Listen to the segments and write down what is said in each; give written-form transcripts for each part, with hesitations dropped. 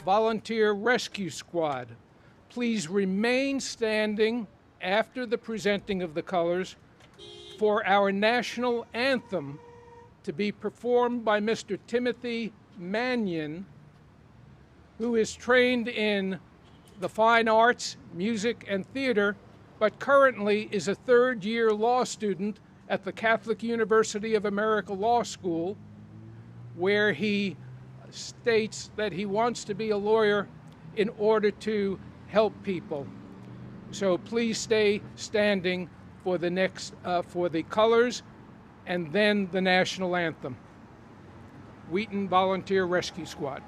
Volunteer Rescue Squad. Please remain standing after the presenting of the colors for our national anthem to be performed by Mr. Timothy Mannion, who is trained in the fine arts, music, and theater, but currently is a third-year law student at the Catholic University of America Law School, where he states that he wants to be a lawyer in order to help people. So please stay standing for the next, for the colors and then the national anthem. Wheaton Volunteer Rescue Squad.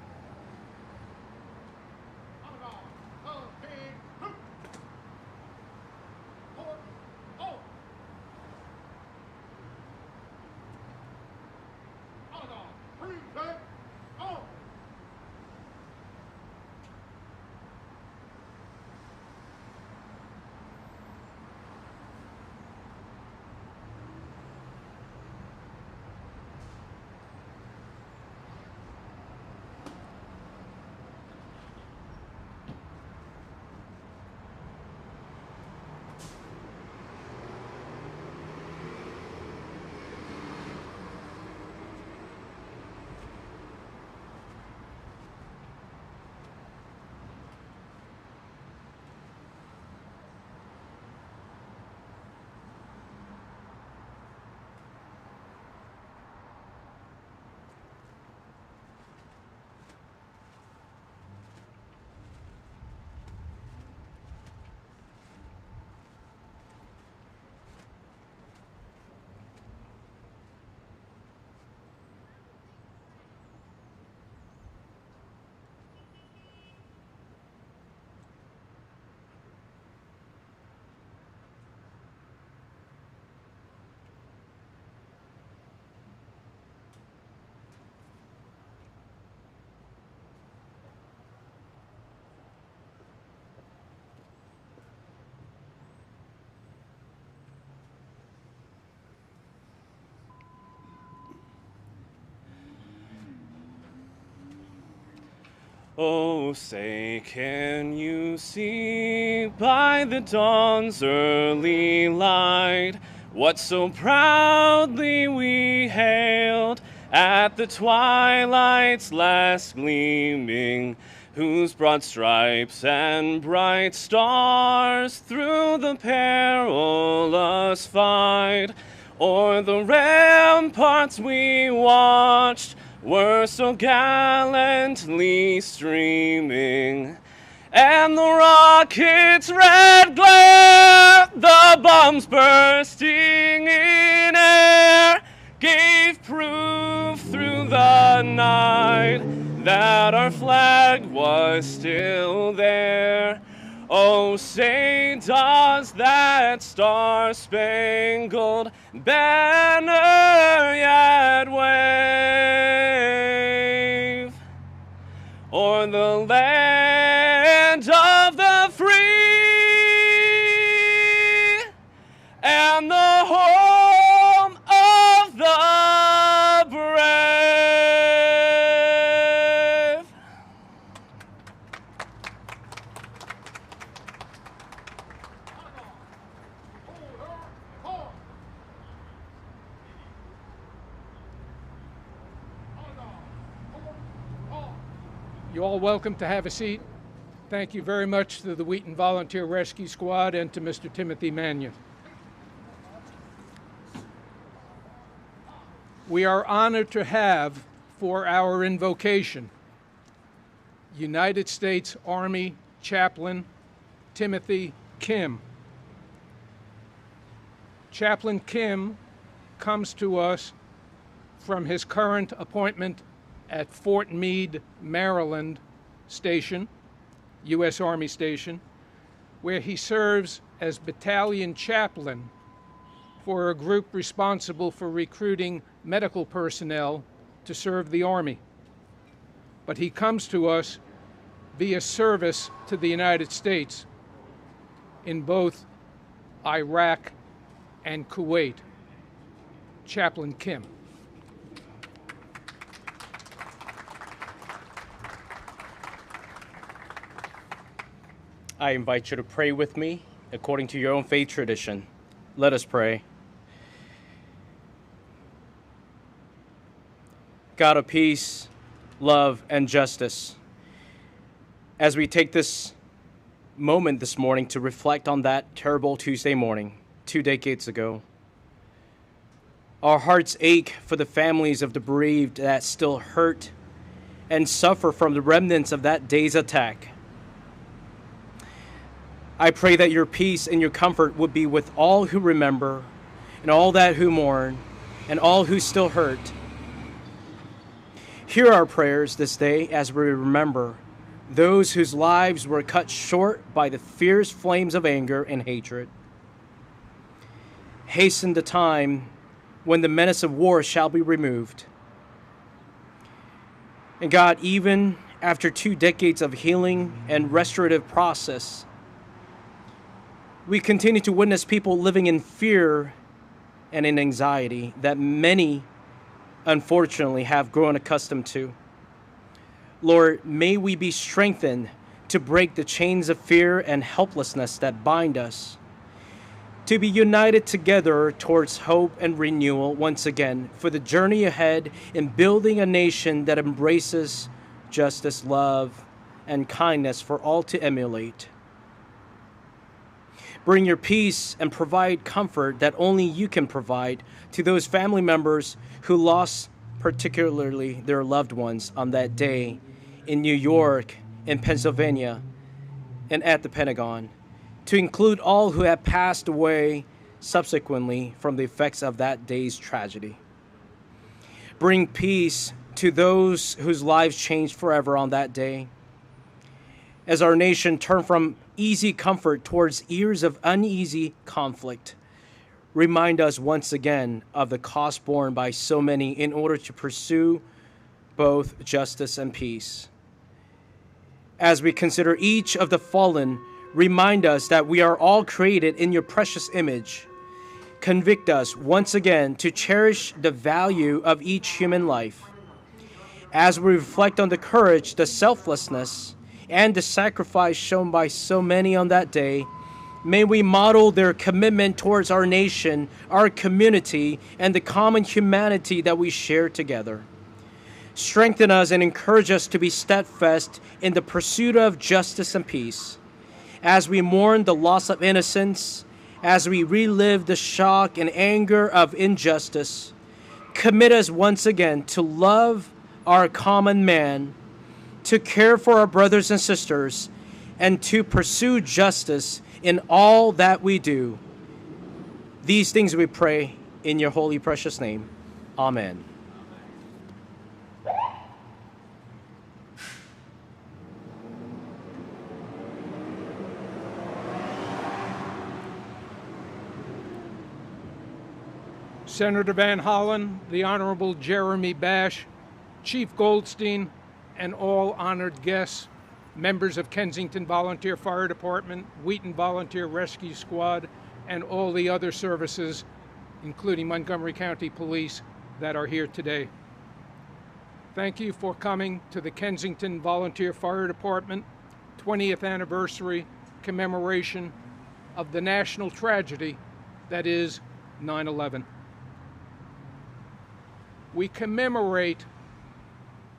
Oh, say, can you see by the dawn's early light what so proudly we hailed at the twilight's last gleaming, whose broad stripes and bright stars through the perilous fight o'er the ramparts we watched were so gallantly streaming, and the rocket's red glare, the bombs bursting in air, gave proof through the night that our flag was still there. Oh, say, does that star-spangled banner yet wave o'er the land of the free and the home of the brave? You're all welcome to have a seat. Thank you very much to the Wheaton Volunteer Rescue Squad and to Mr. Timothy Mannion. We are honored to have for our invocation United States Army Chaplain Timothy Kim. Chaplain Kim comes to us from his current appointment at Fort Meade, Maryland Station, U.S. Army Station, where he serves as battalion chaplain for a group responsible for recruiting medical personnel to serve the Army. But he comes to us via service to the United States in both Iraq and Kuwait. Chaplain Kim. I invite you to pray with me according to your own faith tradition. Let us pray. God of peace, love, and justice, as we take this moment this morning to reflect on that terrible Tuesday morning, 2 decades ago, our hearts ache for the families of the bereaved that still hurt and suffer from the remnants of that day's attack. I pray that your peace and your comfort would be with all who remember, and all that who mourn, and all who still hurt. Hear our prayers this day as we remember those whose lives were cut short by the fierce flames of anger and hatred. Hasten the time when the menace of war shall be removed. And God, even after 2 decades of healing and restorative process, we continue to witness people living in fear and in anxiety that many, unfortunately, have grown accustomed to. Lord, may we be strengthened to break the chains of fear and helplessness that bind us, to be united together towards hope and renewal once again for the journey ahead in building a nation that embraces justice, love, and kindness for all to emulate. Bring your peace and provide comfort that only you can provide to those family members who lost particularly their loved ones on that day in New York, in Pennsylvania, and at the Pentagon, to include all who have passed away subsequently from the effects of that day's tragedy. Bring peace to those whose lives changed forever on that day. As our nation turned from easy comfort towards years of uneasy conflict, remind us once again of the cost borne by so many in order to pursue both justice and peace. As we consider each of the fallen, remind us that we are all created in your precious image. Convict us once again to cherish the value of each human life. As we reflect on the courage, the selflessness, and the sacrifice shown by so many on that day, may we model their commitment towards our nation, our community, and the common humanity that we share together. Strengthen us and encourage us to be steadfast in the pursuit of justice and peace. As we mourn the loss of innocence, as we relive the shock and anger of injustice, commit us once again to love our common man, to care for our brothers and sisters, and to pursue justice in all that we do. These things we pray in your holy precious name. Amen. Senator Van Hollen, the Honorable Jeremy Bash, Chief Goldstein, and all honored guests, members of Kensington Volunteer Fire Department, Wheaton Volunteer Rescue Squad, and all the other services, including Montgomery County Police, that are here today. Thank you for coming to the Kensington Volunteer Fire Department 20th anniversary commemoration of the national tragedy that is 9/11. We commemorate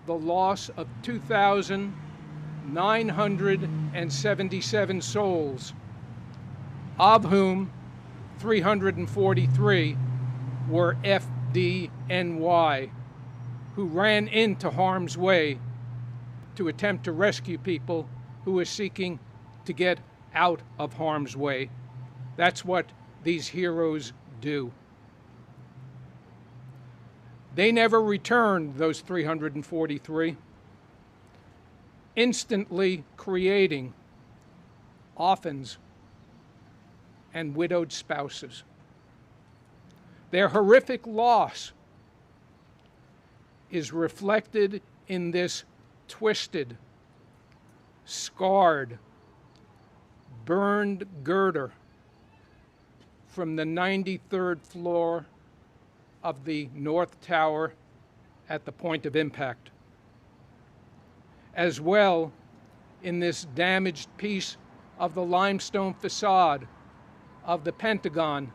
the loss of 2,977 souls, of whom 343 were FDNY, who ran into harm's way to attempt to rescue people who were seeking to get out of harm's way. That's what these heroes do. They never returned, those 343, instantly creating orphans and widowed spouses. Their horrific loss is reflected in this twisted, scarred, burned girder from the 93rd floor of the North Tower at the point of impact. As well, in this damaged piece of the limestone facade of the Pentagon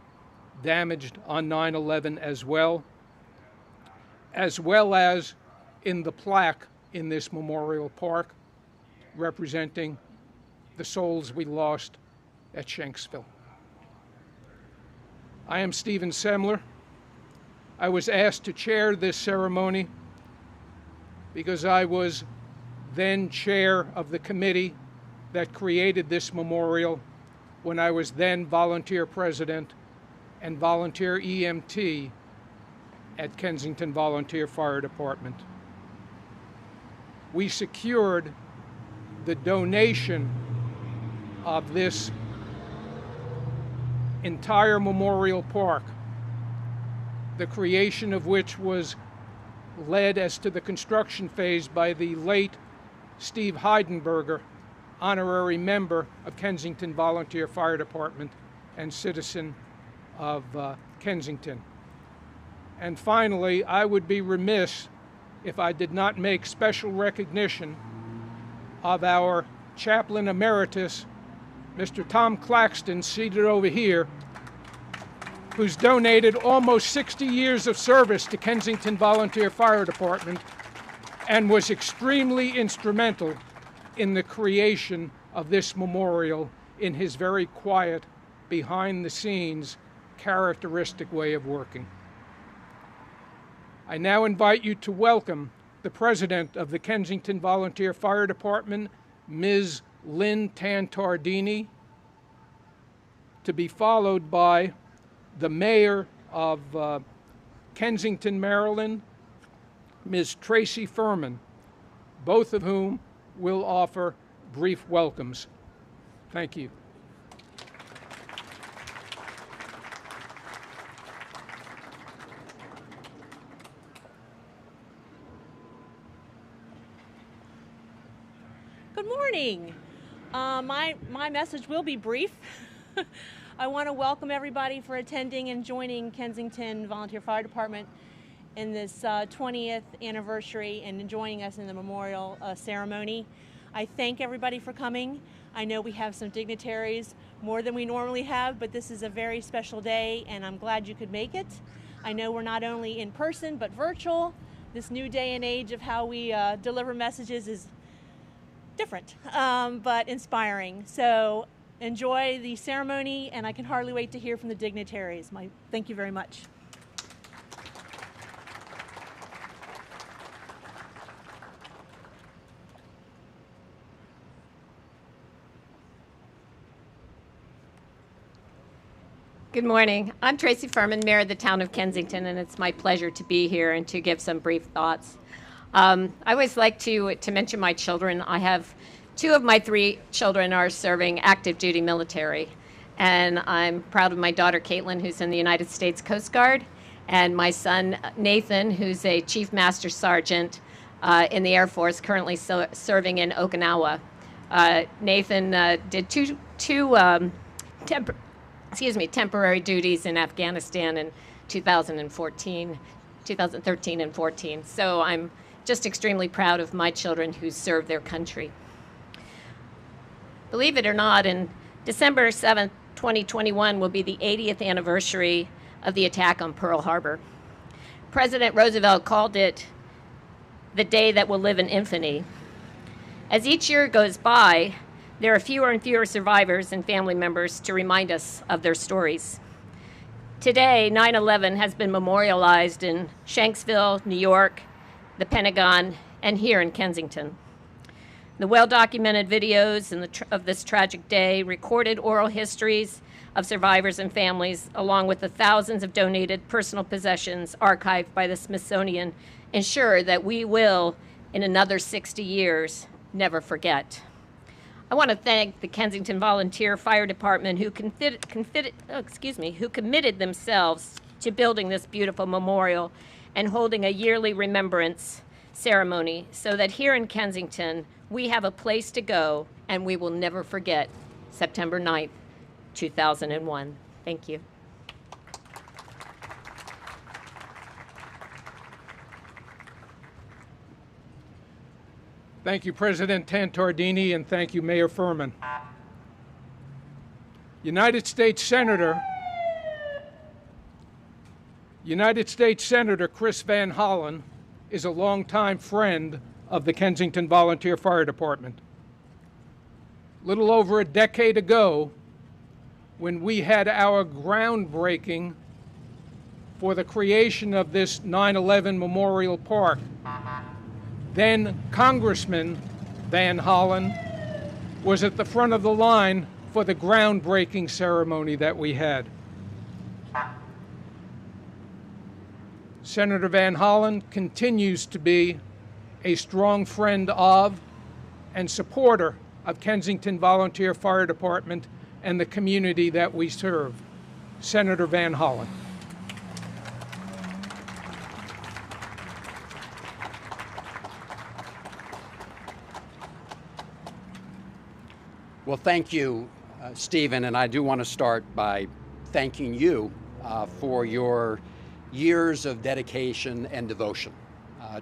damaged on 9/11 as well as in the plaque in this memorial park representing the souls we lost at Shanksville. I am Stephen Semler. I was asked to chair this ceremony because I was then chair of the committee that created this memorial when I was then volunteer president and volunteer EMT at Kensington Volunteer Fire Department. We secured the donation of this entire memorial park, the creation of which was led as to the construction phase by the late Steve Heidenberger, honorary member of Kensington Volunteer Fire Department and citizen of Kensington. And finally, I would be remiss if I did not make special recognition of our chaplain emeritus, Mr. Tom Claxton, seated over here, who's donated almost 60 years of service to Kensington Volunteer Fire Department and was extremely instrumental in the creation of this memorial in his very quiet, behind-the-scenes, characteristic way of working. I now invite you to welcome the President of the Kensington Volunteer Fire Department, Ms. Lynn Tantardini, to be followed by the Mayor of Kensington, Maryland, Ms. Tracy Furman, both of whom will offer brief welcomes. Thank you. Good morning. My message will be brief. I want to welcome everybody for attending and joining Kensington Volunteer Fire Department in this 20th anniversary and joining us in the memorial ceremony. I thank everybody for coming. I know we have some dignitaries, more than we normally have, but this is a very special day and I'm glad you could make it. I know we're not only in person, but virtual. This new day and age of how we deliver messages is different, but inspiring. So enjoy the ceremony, and I can hardly wait to hear from the dignitaries. Thank you very much. Good morning. I'm Tracy Furman, Mayor of the town of Kensington, and it's my pleasure to be here and to give some brief thoughts. I always like to mention my children. I have 2 of my 3 children are serving active duty military, and I'm proud of my daughter Caitlin, who's in the United States Coast Guard, and my son Nathan, who's a Chief Master Sergeant in the Air Force, currently serving in Okinawa. Nathan did two temporary duties in Afghanistan in 2013 and 14. So I'm just extremely proud of my children who served their country. Believe it or not, in December 7th, 2021 will be the 80th anniversary of the attack on Pearl Harbor. President Roosevelt called it the day that will live in infamy. As each year goes by, there are fewer and fewer survivors and family members to remind us of their stories. Today, 9/11 has been memorialized in Shanksville, New York, the Pentagon, and here in Kensington. The well-documented videos of this tragic day, recorded oral histories of survivors and families, along with the thousands of donated personal possessions archived by the Smithsonian, ensure that we will, in another 60 years, never forget. I want to thank the Kensington Volunteer Fire Department who committed themselves to building this beautiful memorial and holding a yearly remembrance ceremony so that here in Kensington we have a place to go and we will never forget September 9th, 2001. Thank you. Thank you, President Tantardini, and thank you, Mayor Furman. United States Senator Chris Van Hollen is a longtime friend of the Kensington Volunteer Fire Department. Little over a decade ago, when we had our groundbreaking for the creation of this 9/11 Memorial Park, then Congressman Van Hollen was at the front of the line for the groundbreaking ceremony that we had. Senator Van Hollen continues to be a strong friend of and supporter of Kensington Volunteer Fire Department and the community that we serve. Senator Van Hollen. Well, thank you, Stephen, and I do want to start by thanking you for your years of dedication and devotion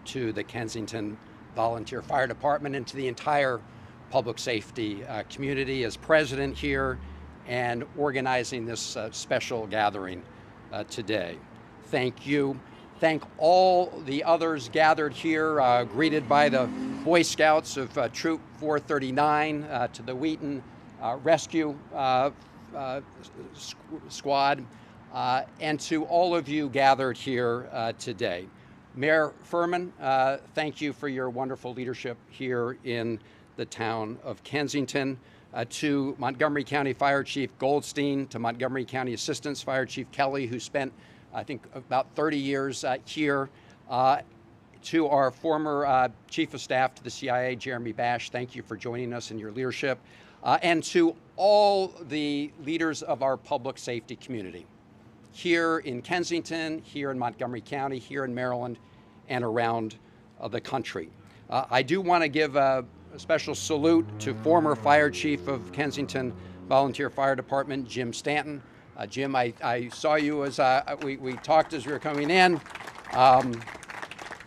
to the Kensington Volunteer Fire Department and to the entire public safety community as president here and organizing this special gathering today. Thank you. Thank all the others gathered here, greeted by the Boy Scouts of Troop 439 to the Wheaton Rescue Squad, and to all of you gathered here today. Mayor Furman, thank you for your wonderful leadership here in the town of Kensington. To Montgomery County Fire Chief Goldstein, to Montgomery County Assistant Fire Chief Kelly, who spent, I think, about 30 years here. To our former Chief of Staff to the CIA, Jeremy Bash, thank you for joining us in your leadership. And to all the leaders of our public safety community, here in Kensington, here in Montgomery County, here in Maryland, and around the country. I do want to give a special salute to former Fire Chief of Kensington Volunteer Fire Department, Jim Stanton. Jim, I saw you as we talked as we were coming in,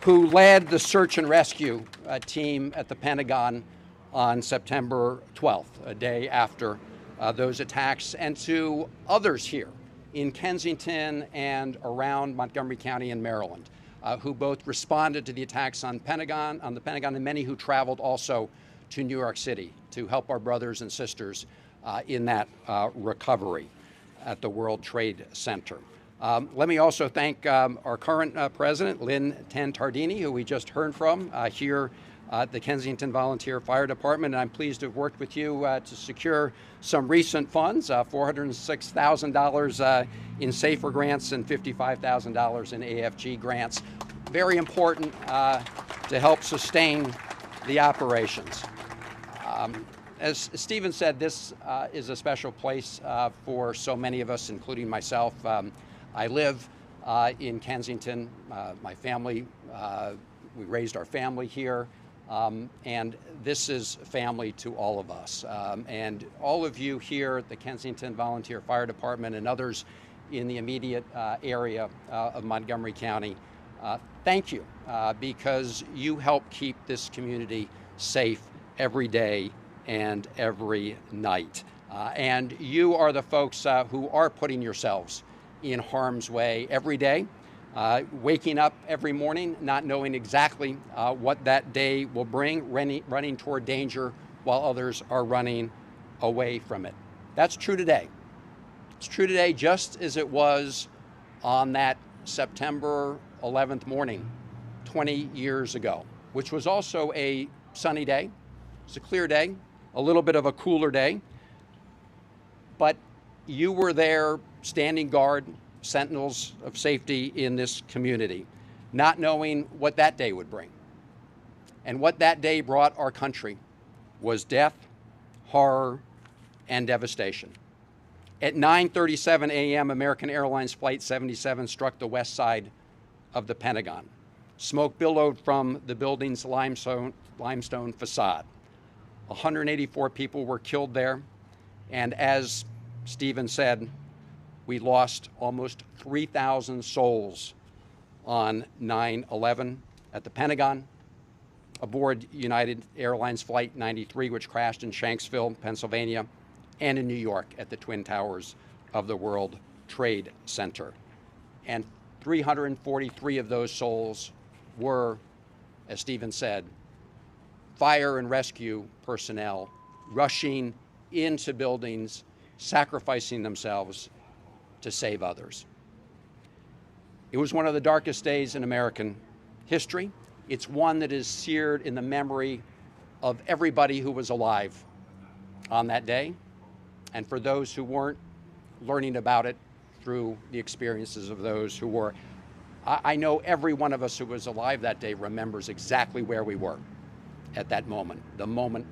who led the search and rescue team at the Pentagon on September 12th, a day after those attacks, and to others here in Kensington and around Montgomery County and Maryland, who both responded to the attacks on the Pentagon, and many who traveled also to New York City to help our brothers and sisters in that recovery at the World Trade Center. Let me also thank our current president, Lynn Tardini, who we just heard from here at the Kensington Volunteer Fire Department. And I'm pleased to have worked with you to secure some recent funds, $406,000 in SAFER grants and $55,000 in AFG grants. Very important to help sustain the operations. As Stephen said, this is a special place for so many of us, including myself. I live in Kensington. My family, we raised our family here. And this is family to all of us. And all of you here at the Kensington Volunteer Fire Department and others in the immediate area of Montgomery County, thank you, because you help keep this community safe every day and every night. And you are the folks who are putting yourselves in harm's way every day. Waking up every morning, not knowing exactly what that day will bring, running toward danger while others are running away from it. That's true today. It's true today just as it was on that September 11th morning 20 years ago, which was also a sunny day. It's a clear day, a little bit of a cooler day, but you were there standing guard, sentinels of safety in this community, not knowing what that day would bring. And what that day brought our country was death, horror, and devastation. At 9:37 a.m., American Airlines Flight 77 struck the west side of the Pentagon. Smoke billowed from the building's limestone facade. 184 people were killed there, and as Stephen said, we lost almost 3,000 souls on 9/11 at the Pentagon, aboard United Airlines Flight 93, which crashed in Shanksville, Pennsylvania, and in New York at the Twin Towers of the World Trade Center. And 343 of those souls were, as Stephen said, fire and rescue personnel rushing into buildings, sacrificing themselves to save others. It was one of the darkest days in American history. It's one that is seared in the memory of everybody who was alive on that day, and for those who weren't, learning about it through the experiences of those who were. I know every one of us who was alive that day remembers exactly where we were at that moment, the moment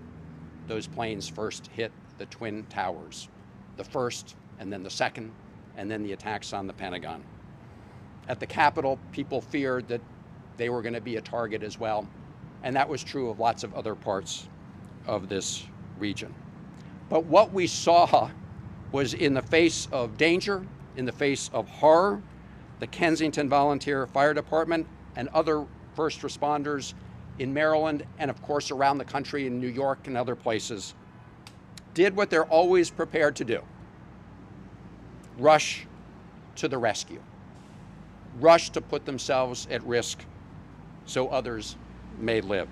those planes first hit the Twin Towers, the first, and then the second, and then the attacks on the Pentagon. At the Capitol, people feared that they were going to be a target as well, and that was true of lots of other parts of this region. But what we saw was, in the face of danger, in the face of horror, the Kensington Volunteer Fire Department and other first responders in Maryland, and of course around the country in New York and other places, did what they're always prepared to do: rush to the rescue, rush to put themselves at risk so others may live.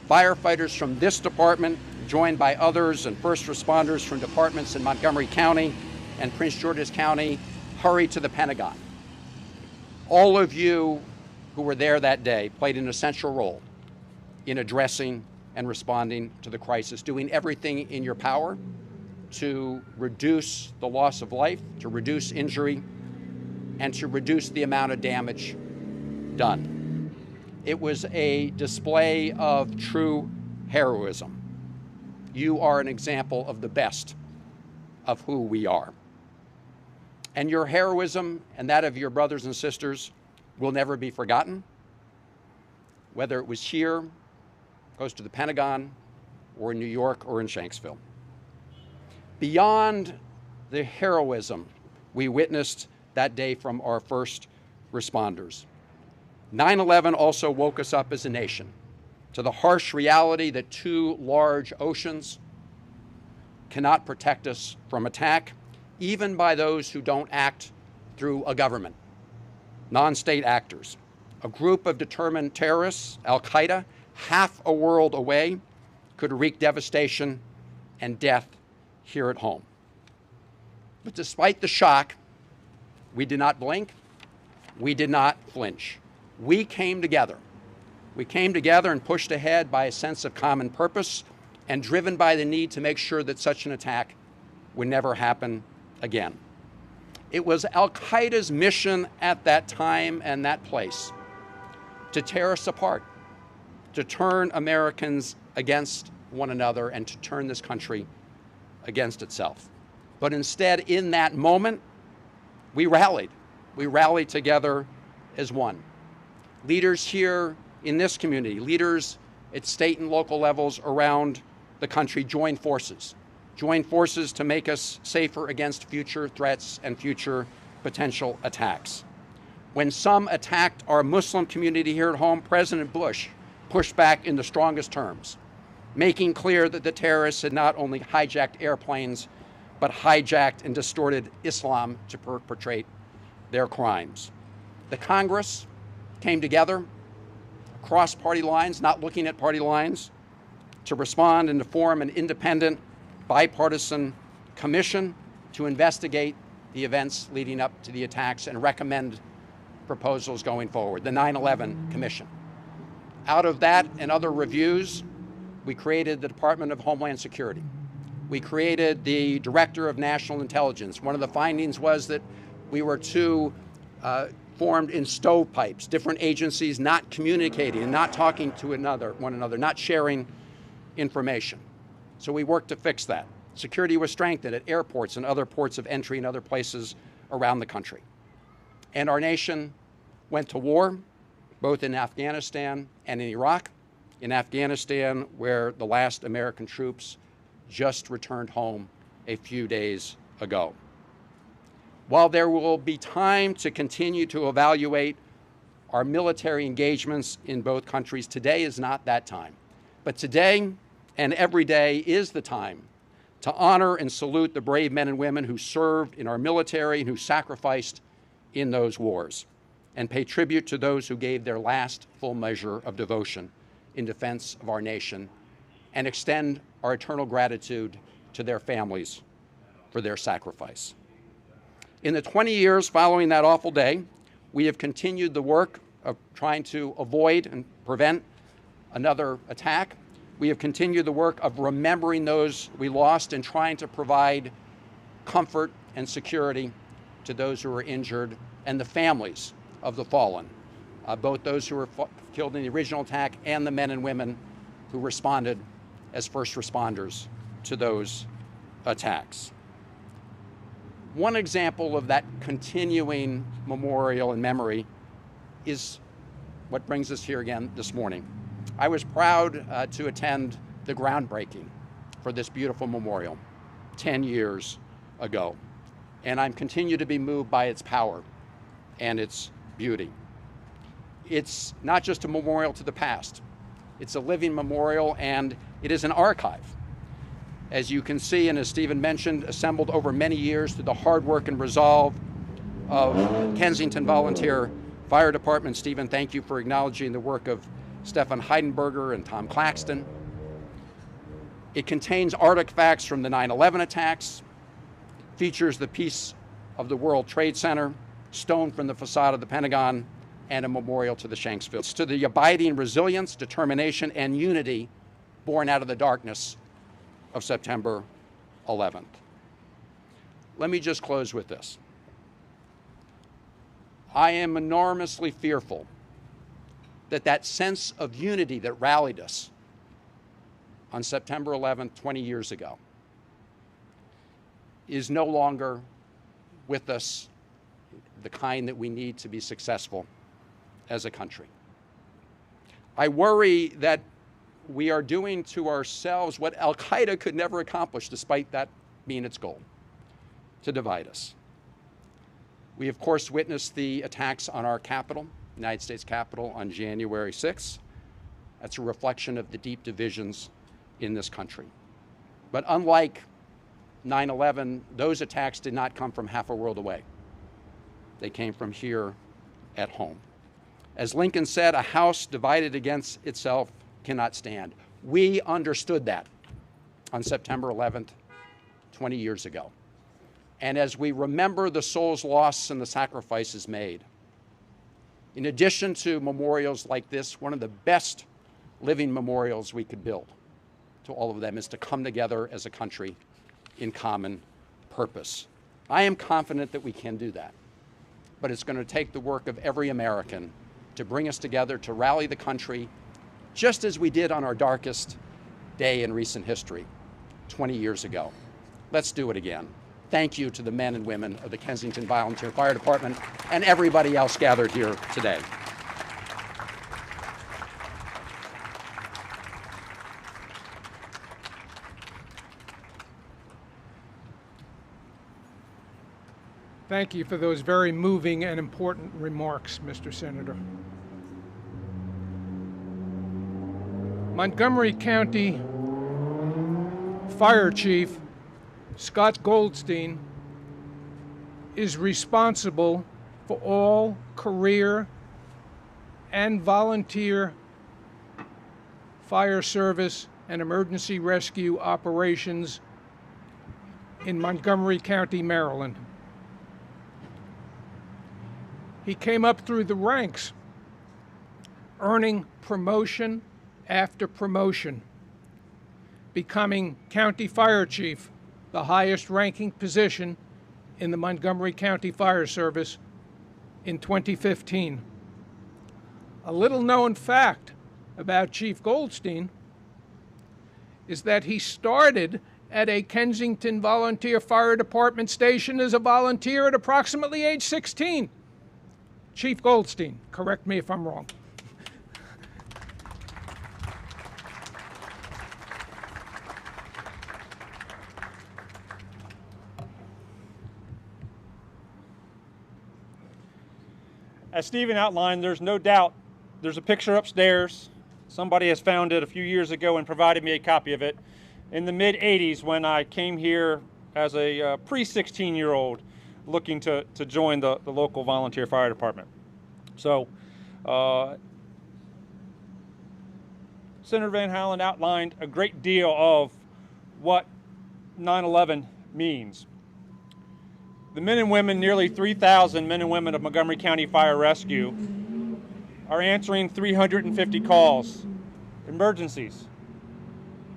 Firefighters from this department, joined by others and first responders from departments in Montgomery County and Prince George's County, hurried to the Pentagon. All of you who were there that day played an essential role in addressing and responding to the crisis, doing everything in your power to reduce the loss of life, to reduce injury, and to reduce the amount of damage done. It was a display of true heroism. You are an example of the best of who we are. And your heroism and that of your brothers and sisters will never be forgotten, whether it was here, close to the Pentagon, or in New York, or in Shanksville. Beyond the heroism we witnessed that day from our first responders, 9/11 also woke us up as a nation to the harsh reality that two large oceans cannot protect us from attack, even by those who don't act through a government, non-state actors. A group of determined terrorists, Al-Qaeda, half a world away, could wreak devastation and death here at home. But despite the shock, we did not blink, we did not flinch. We came together. We came together and pushed ahead by a sense of common purpose and driven by the need to make sure that such an attack would never happen again. It was Al-Qaeda's mission at that time and that place to tear us apart, to turn Americans against one another, and to turn this country against itself. But instead, in that moment, we rallied. We rallied together as one. Leaders here in this community, leaders at state and local levels around the country joined forces to make us safer against future threats and future potential attacks. When some attacked our Muslim community here at home, President Bush pushed back in the strongest terms, making clear that the terrorists had not only hijacked airplanes, but hijacked and distorted Islam to perpetrate their crimes. The Congress came together across party lines, not looking at party lines, to respond and to form an independent, bipartisan commission to investigate the events leading up to the attacks and recommend proposals going forward, the 9/11 Commission. Out of that and other reviews, we created the Department of Homeland Security. We created the Director of National Intelligence. One of the findings was that we were too formed in stovepipes, different agencies not communicating and not talking to one another, not sharing information. So we worked to fix that. Security was strengthened at airports and other ports of entry and other places around the country. And our nation went to war, both in Afghanistan and in Iraq. In Afghanistan, where the last American troops just returned home a few days ago. While there will be time to continue to evaluate our military engagements in both countries, today is not that time. But today and every day is the time to honor and salute the brave men and women who served in our military and who sacrificed in those wars, and pay tribute to those who gave their last full measure of devotion in defense of our nation, and extend our eternal gratitude to their families for their sacrifice. In the 20 years following that awful day, we have continued the work of trying to avoid and prevent another attack. We have continued the work of remembering those we lost and trying to provide comfort and security to those who were injured and the families of the fallen, both those who were killed in the original attack and the men and women who responded as first responders to those attacks. One example of that continuing memorial and memory is what brings us here again this morning. I was proud to attend the groundbreaking for this beautiful memorial 10 years ago, and I continue to be moved by its power and its beauty. It's not just a memorial to the past, it's a living memorial, and it is an archive. As you can see, and as Stephen mentioned, assembled over many years through the hard work and resolve of Kensington Volunteer Fire Department. Stephen, thank you for acknowledging the work of Stefan Heidenberger and Tom Claxton. It contains artifacts from the 9/11 attacks, features the piece of the World Trade Center, stone from the facade of the Pentagon, and a memorial to the Shanksville. It's to the abiding resilience, determination, and unity born out of the darkness of September 11th. Let me just close with this. I am enormously fearful that that sense of unity that rallied us on September 11th, 20 years ago, is no longer with us, the kind that we need to be successful as a country. I worry that we are doing to ourselves what Al-Qaeda could never accomplish, despite that being its goal, to divide us. We, of course, witnessed the attacks on our Capitol, United States Capitol, on January 6th. That's a reflection of the deep divisions in this country. But unlike 9/11, those attacks did not come from half a world away. They came from here at home. As Lincoln said, a house divided against itself cannot stand. We understood that on September 11th, 20 years ago. And as we remember the souls lost and the sacrifices made, in addition to memorials like this, one of the best living memorials we could build to all of them is to come together as a country in common purpose. I am confident that we can do that, but it's going to take the work of every American to bring us together, to rally the country, just as we did on our darkest day in recent history, 20 years ago. Let's do it again. Thank you to the men and women of the Kensington Volunteer Fire Department and everybody else gathered here today. Thank you for those very moving and important remarks, Mr. Senator. Montgomery County Fire Chief Scott Goldstein is responsible for all career and volunteer fire service and emergency rescue operations in Montgomery County, Maryland. He came up through the ranks, earning promotion after promotion, becoming County Fire Chief, the highest ranking position in the Montgomery County Fire Service in 2015. A little known fact about Chief Goldstein is that he started at a Kensington Volunteer Fire Department station as a volunteer at approximately age 16. Chief Goldstein, correct me if I'm wrong. As Stephen outlined, there's no doubt there's a picture upstairs. Somebody has found it a few years ago and provided me a copy of it. in the mid-'80s when I came here as a pre-16-year-old looking to join the local volunteer fire department. So Senator Van Hollen outlined a great deal of what 9/11 means. The men and women, nearly 3,000 men and women of Montgomery County Fire Rescue, are answering 350 calls, emergencies,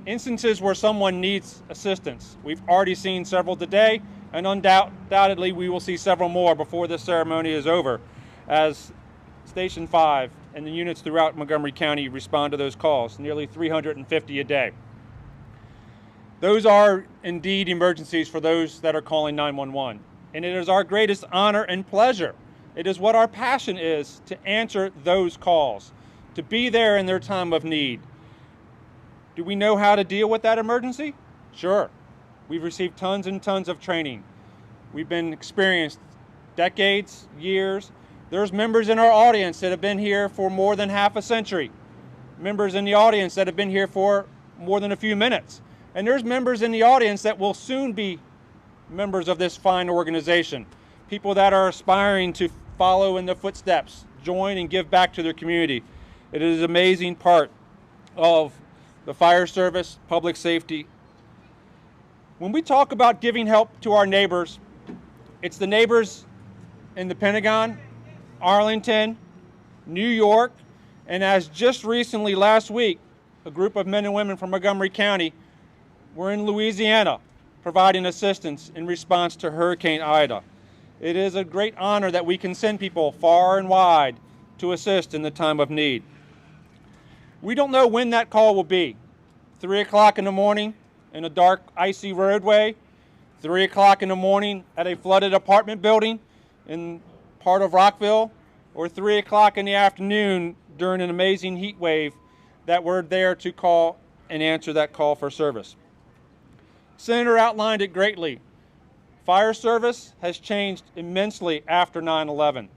instances where someone needs assistance. We've already seen several today, and undoubtedly we will see several more before this ceremony is over as Station 5 and the units throughout Montgomery County respond to those calls, nearly 350 a day. Those are indeed emergencies for those that are calling 911. And it is our greatest honor and pleasure. It is what our passion is to answer those calls, to be there in their time of need. Do we know how to deal with that emergency? Sure. We've received tons and tons of training. We've been experienced decades, years. There's members in our audience that have been here for more than half a century. Members in the audience that have been here for more than a few minutes. And there's members in the audience that will soon be members of this fine organization, people that are aspiring to follow in the footsteps, join and give back to their community. It is an amazing part of the fire service, public safety. When we talk about giving help to our neighbors, it's the neighbors in the Pentagon, Arlington, New York, and as just recently last week, a group of men and women from Montgomery County were in Louisiana providing assistance in response to Hurricane Ida. It is a great honor that we can send people far and wide to assist in the time of need. We don't know when that call will be. 3 o'clock in the morning in a dark, icy roadway, 3 o'clock in the morning at a flooded apartment building in part of Rockville, or 3 o'clock in the afternoon during an amazing heat wave that we're there to call and answer that call for service. Senator outlined it greatly. Fire service has changed immensely after 9/11.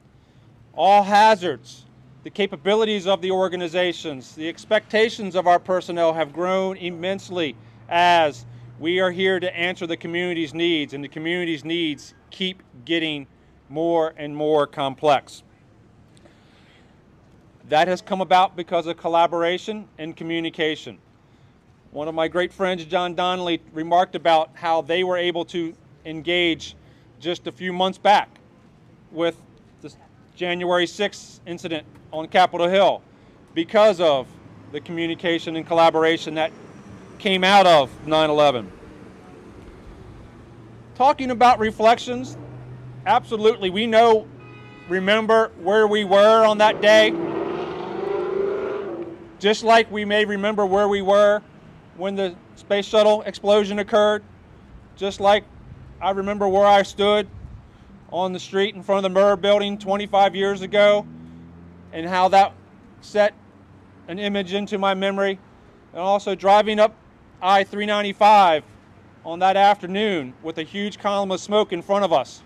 All hazards, the capabilities of the organizations, the expectations of our personnel have grown immensely as we are here to answer the community's needs, and the community's needs keep getting more and more complex. That has come about because of collaboration and communication. One of my great friends, John Donnelly, remarked about how they were able to engage just a few months back with the January 6th incident on Capitol Hill because of the communication and collaboration that came out of 9/11. Talking about reflections, absolutely, we remember where we were on that day, just like we may remember where we were when the space shuttle explosion occurred, just like I remember where I stood on the street in front of the Murrah building 25 years ago and how that set an image into my memory, and also driving up I-395 on that afternoon with a huge column of smoke in front of us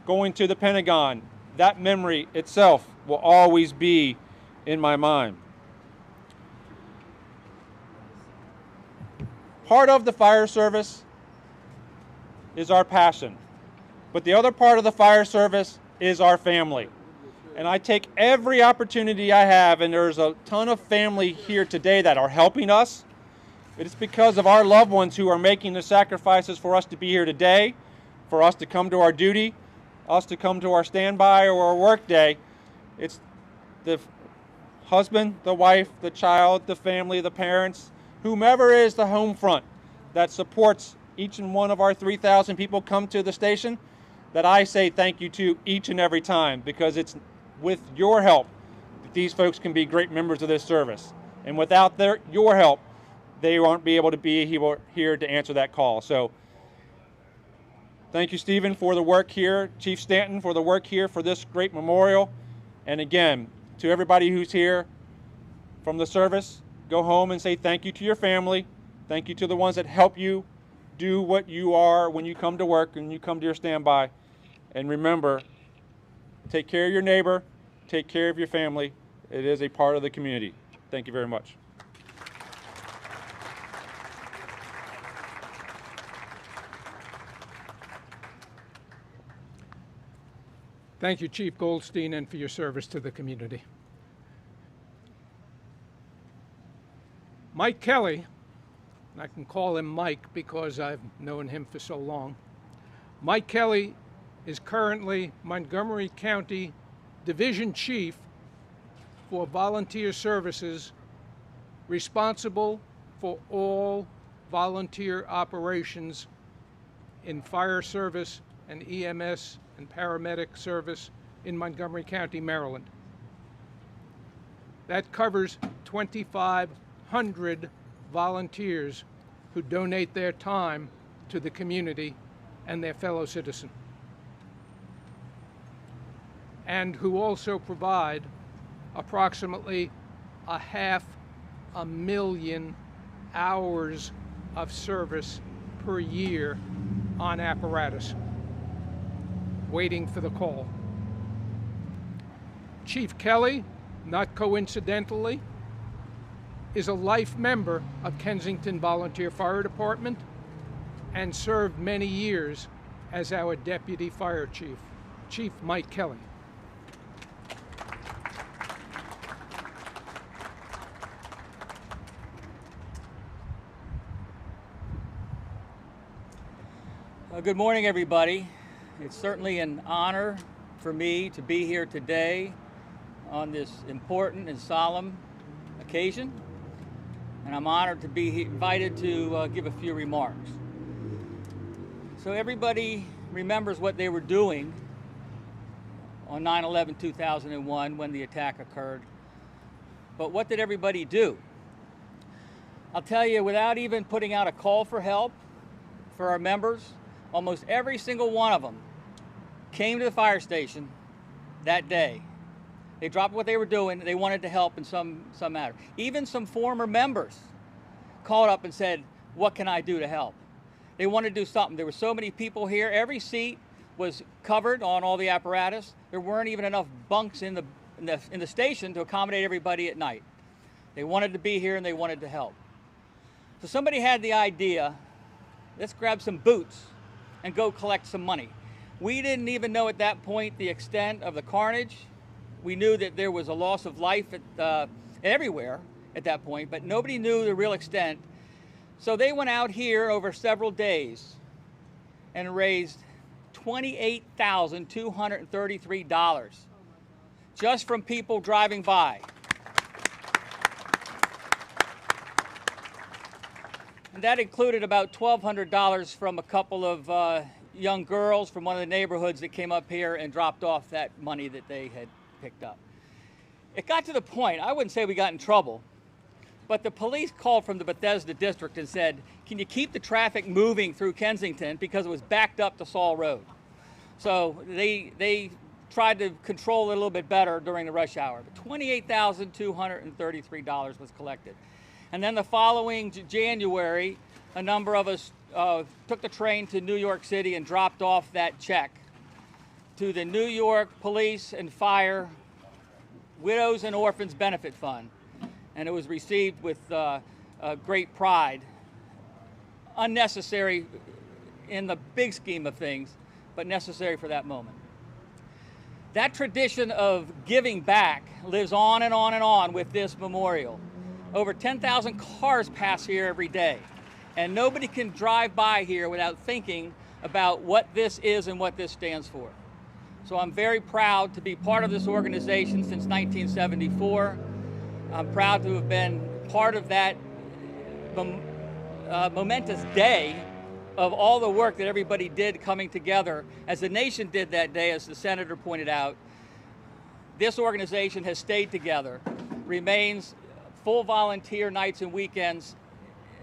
going to the Pentagon. That memory itself will always be in my mind. Part of the fire service is our passion, but the other part of the fire service is our family. And I take every opportunity I have, and there's a ton of family here today that are helping us. It's because of our loved ones who are making the sacrifices for us to be here today, for us to come to our duty, us to come to our standby or our work day. It's the husband, the wife, the child, the family, the parents, whomever is the home front that supports each and one of our 3,000 people come to the station, that I say thank you to each and every time, because it's with your help that these folks can be great members of this service. And without your help, they won't be able to be here to answer that call. So thank you, Stephen, for the work here, Chief Stanton, for the work here for this great memorial. And again, to everybody who's here from the service, go home and say thank you to your family. Thank you to the ones that help you do what you are when you come to work and you come to your standby. And remember, take care of your neighbor, take care of your family. It is a part of the community. Thank you very much. Thank you, Chief Goldstein, and for your service to the community. Mike Kelly, and I can call him Mike because I've known him for so long. Mike Kelly is currently Montgomery County Division Chief for Volunteer Services, responsible for all volunteer operations in fire service and EMS and paramedic service in Montgomery County, Maryland. That covers 2,500 volunteers who donate their time to the community and their fellow citizen, and who also provide approximately 500,000 hours of service per year on apparatus, waiting for the call. Chief Kelly, not coincidentally, is a life member of Kensington Volunteer Fire Department and served many years as our Deputy Fire Chief, Chief Mike Kelly. Good morning, everybody. It's certainly an honor for me to be here today on this important and solemn occasion, and I'm honored to be invited to give a few remarks. So everybody remembers what they were doing on 9/11/2001 when the attack occurred, but what did everybody do? I'll tell you, without even putting out a call for help for our members, almost every single one of them came to the fire station that day. They dropped what they were doing. They wanted to help in some matter. Even some former members called up and said, "What can I do to help?" They wanted to do something. There were so many people here. Every seat was covered on all the apparatus. There weren't even enough bunks in the station to accommodate everybody at night. They wanted to be here and they wanted to help. So somebody had the idea, let's grab some boots and go collect some money. We didn't even know at that point the extent of the carnage. We knew that there was a loss of life everywhere at that point, but nobody knew the real extent. So they went out here over several days and raised $28,233 just from people driving by. And that included about $1,200 from a couple of young girls from one of the neighborhoods that came up here and dropped off that money that they had picked up. It got to the point, I wouldn't say we got in trouble, but the police called from the Bethesda district and said, "Can you keep the traffic moving through Kensington?" because it was backed up to Saul Road. So they tried to control it a little bit better during the rush hour. But $28,233 was collected. And then the following January, a number of us took the train to New York City and dropped off that check to the New York Police and Fire Widows and Orphans Benefit Fund. And it was received with great pride. Unnecessary in the big scheme of things, but necessary for that moment. That tradition of giving back lives on and on and on with this memorial. Over 10,000 cars pass here every day, and nobody can drive by here without thinking about what this is and what this stands for. So I'm very proud to be part of this organization since 1974. I'm proud to have been part of that momentous day of all the work that everybody did coming together, as the nation did that day, as the senator pointed out. This organization has stayed together, remains full volunteer nights and weekends,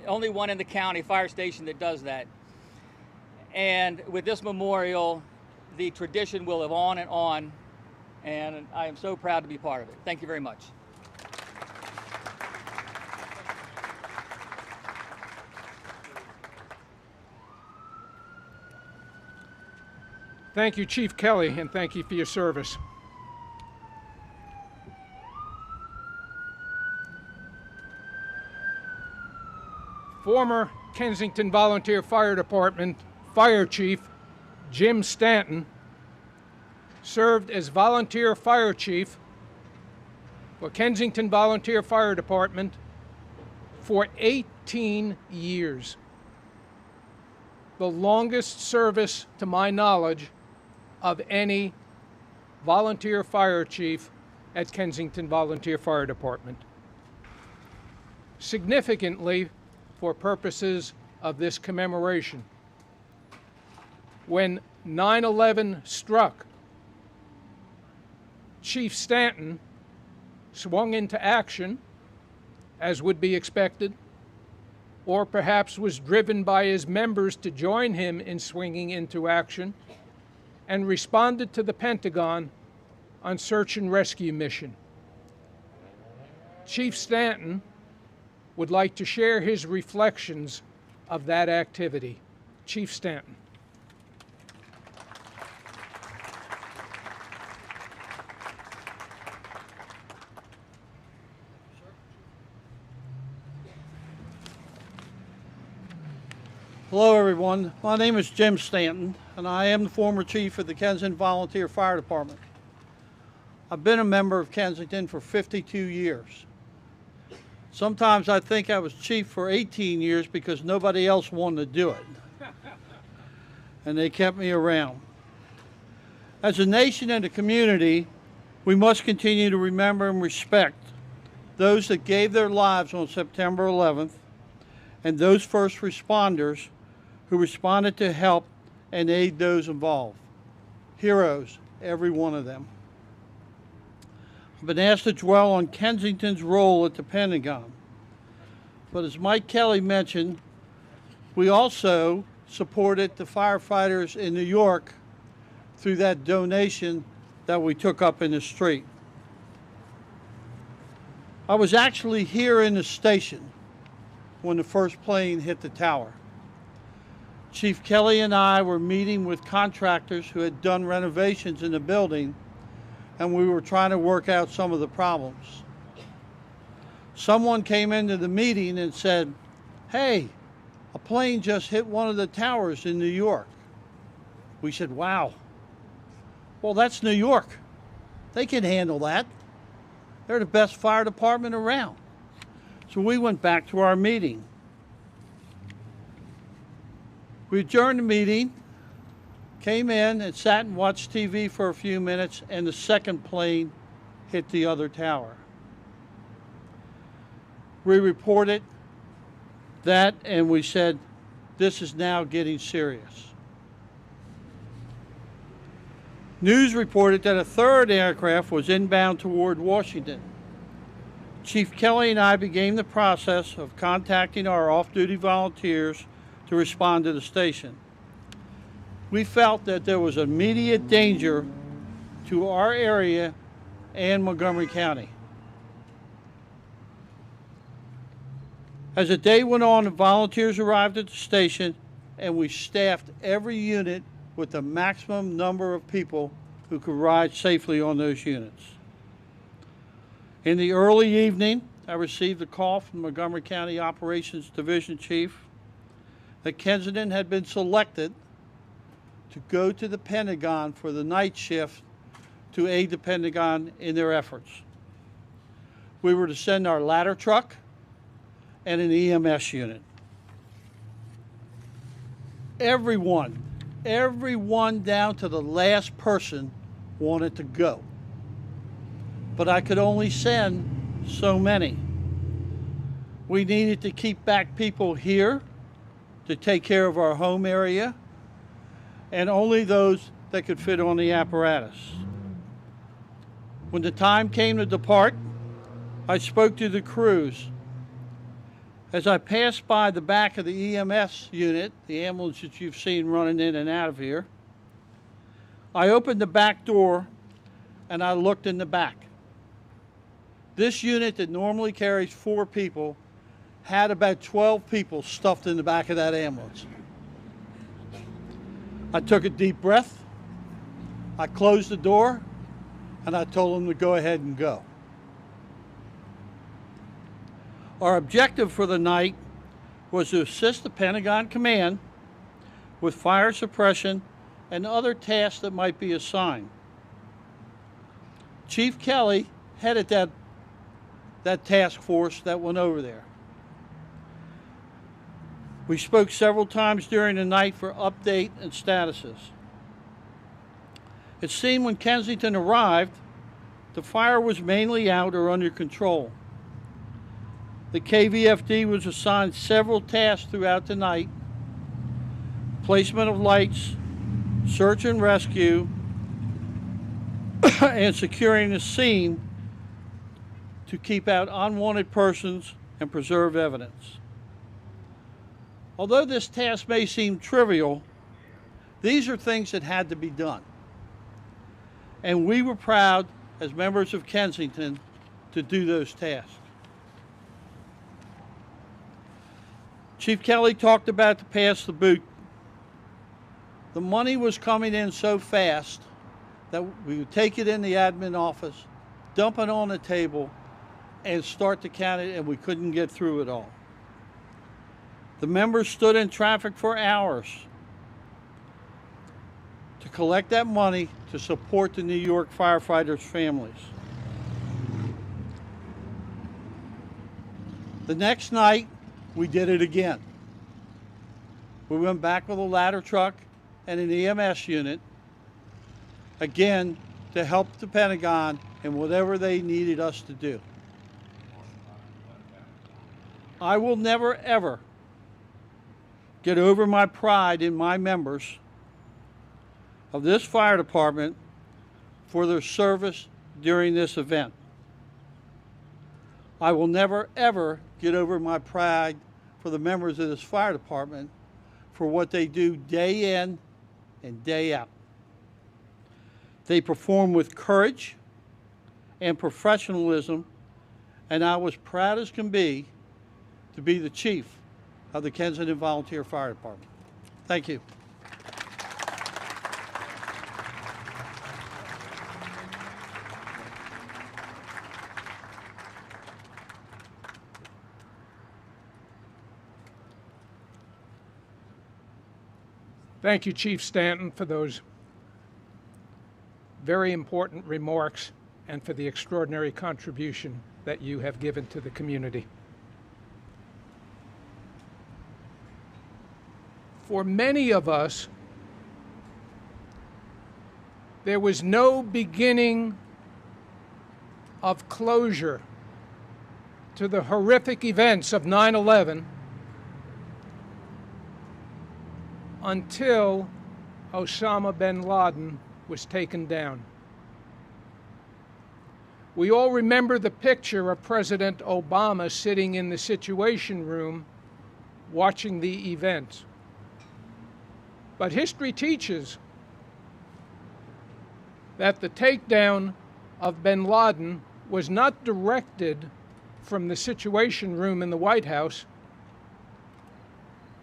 only one in the county fire station that does that. And with this memorial, the tradition will live on, and I am so proud to be part of it. Thank you very much. Thank you, Chief Kelly, and thank you for your service. Former Kensington Volunteer Fire Department Fire Chief Jim Stanton served as volunteer fire chief for Kensington Volunteer Fire Department for 18 years. The longest service, to my knowledge, of any volunteer fire chief at Kensington Volunteer Fire Department. Significantly, for purposes of this commemoration, when 9/11 struck, Chief Stanton swung into action, as would be expected, or perhaps was driven by his members to join him in swinging into action, and responded to the Pentagon on search and rescue mission. Chief Stanton would like to share his reflections of that activity. Chief Stanton. Hello everyone, my name is Jim Stanton and I am the former chief of the Kensington Volunteer Fire Department. I've been a member of Kensington for 52 years. Sometimes I think I was chief for 18 years because nobody else wanted to do it. And they kept me around. As a nation and a community, we must continue to remember and respect those that gave their lives on September 11th and those first responders who responded to help and aid those involved. Heroes, every one of them. I've been asked to dwell on Kensington's role at the Pentagon. But as Mike Kelly mentioned, we also supported the firefighters in New York through that donation that we took up in the street. I was actually here in the station when the first plane hit the tower. Chief Kelly and I were meeting with contractors who had done renovations in the building, and we were trying to work out some of the problems. Someone came into the meeting and said, "Hey, a plane just hit one of the towers in New York." We said, "Wow. Well, that's New York. They can handle that. They're the best fire department around." So we went back to our meeting. We adjourned the meeting, came in and sat and watched TV for a few minutes, and the second plane hit the other tower. We reported that and we said, this is now getting serious. News reported that a third aircraft was inbound toward Washington. Chief Kelly and I began the process of contacting our off-duty volunteers to respond to the station. We felt that there was immediate danger to our area and Montgomery County. As the day went on, the volunteers arrived at the station and we staffed every unit with the maximum number of people who could ride safely on those units. In the early evening, I received a call from the Montgomery County Operations Division Chief that Kensington had been selected to go to the Pentagon for the night shift to aid the Pentagon in their efforts. We were to send our ladder truck and an EMS unit. Everyone down to the last person wanted to go. But I could only send so many. We needed to keep back people here to take care of our home area, and only those that could fit on the apparatus. When the time came to depart, I spoke to the crews. As I passed by the back of the EMS unit, the ambulance that you've seen running in and out of here, I opened the back door and I looked in the back. This unit that normally carries 4 people had about 12 people stuffed in the back of that ambulance. I took a deep breath, I closed the door, and I told them to go ahead and go. Our objective for the night was to assist the Pentagon Command with fire suppression and other tasks that might be assigned. Chief Kelly headed that task force that went over there. We spoke several times during the night for update and statuses. It seemed when Kensington arrived, the fire was mainly out or under control. The KVFD was assigned several tasks throughout the night: placement of lights, search and rescue, and securing the scene to keep out unwanted persons and preserve evidence. Although this task may seem trivial, these are things that had to be done. And we were proud, as members of Kensington, to do those tasks. Chief Kelly talked about to pass the boot. The money was coming in so fast that we would take it in the admin office, dump it on the table, and start to count it, and we couldn't get through it all. The members stood in traffic for hours to collect that money to support the New York firefighters' families. The next night, we did it again. We went back with a ladder truck and an EMS unit, again, to help the Pentagon in whatever they needed us to do. I will never, ever get over my pride in my members of this fire department for their service during this event. I will never, ever get over my pride for the members of this fire department for what they do day in and day out. They perform with courage and professionalism, and I was proud as can be to be the chief of the Kensington Volunteer Fire Department. Thank you. Thank you, Chief Stanton, for those very important remarks and for the extraordinary contribution that you have given to the community. For many of us, there was no beginning of closure to the horrific events of 9/11 until Osama bin Laden was taken down. We all remember the picture of President Obama sitting in the Situation Room watching the event. But history teaches that the takedown of bin Laden was not directed from the Situation Room in the White House.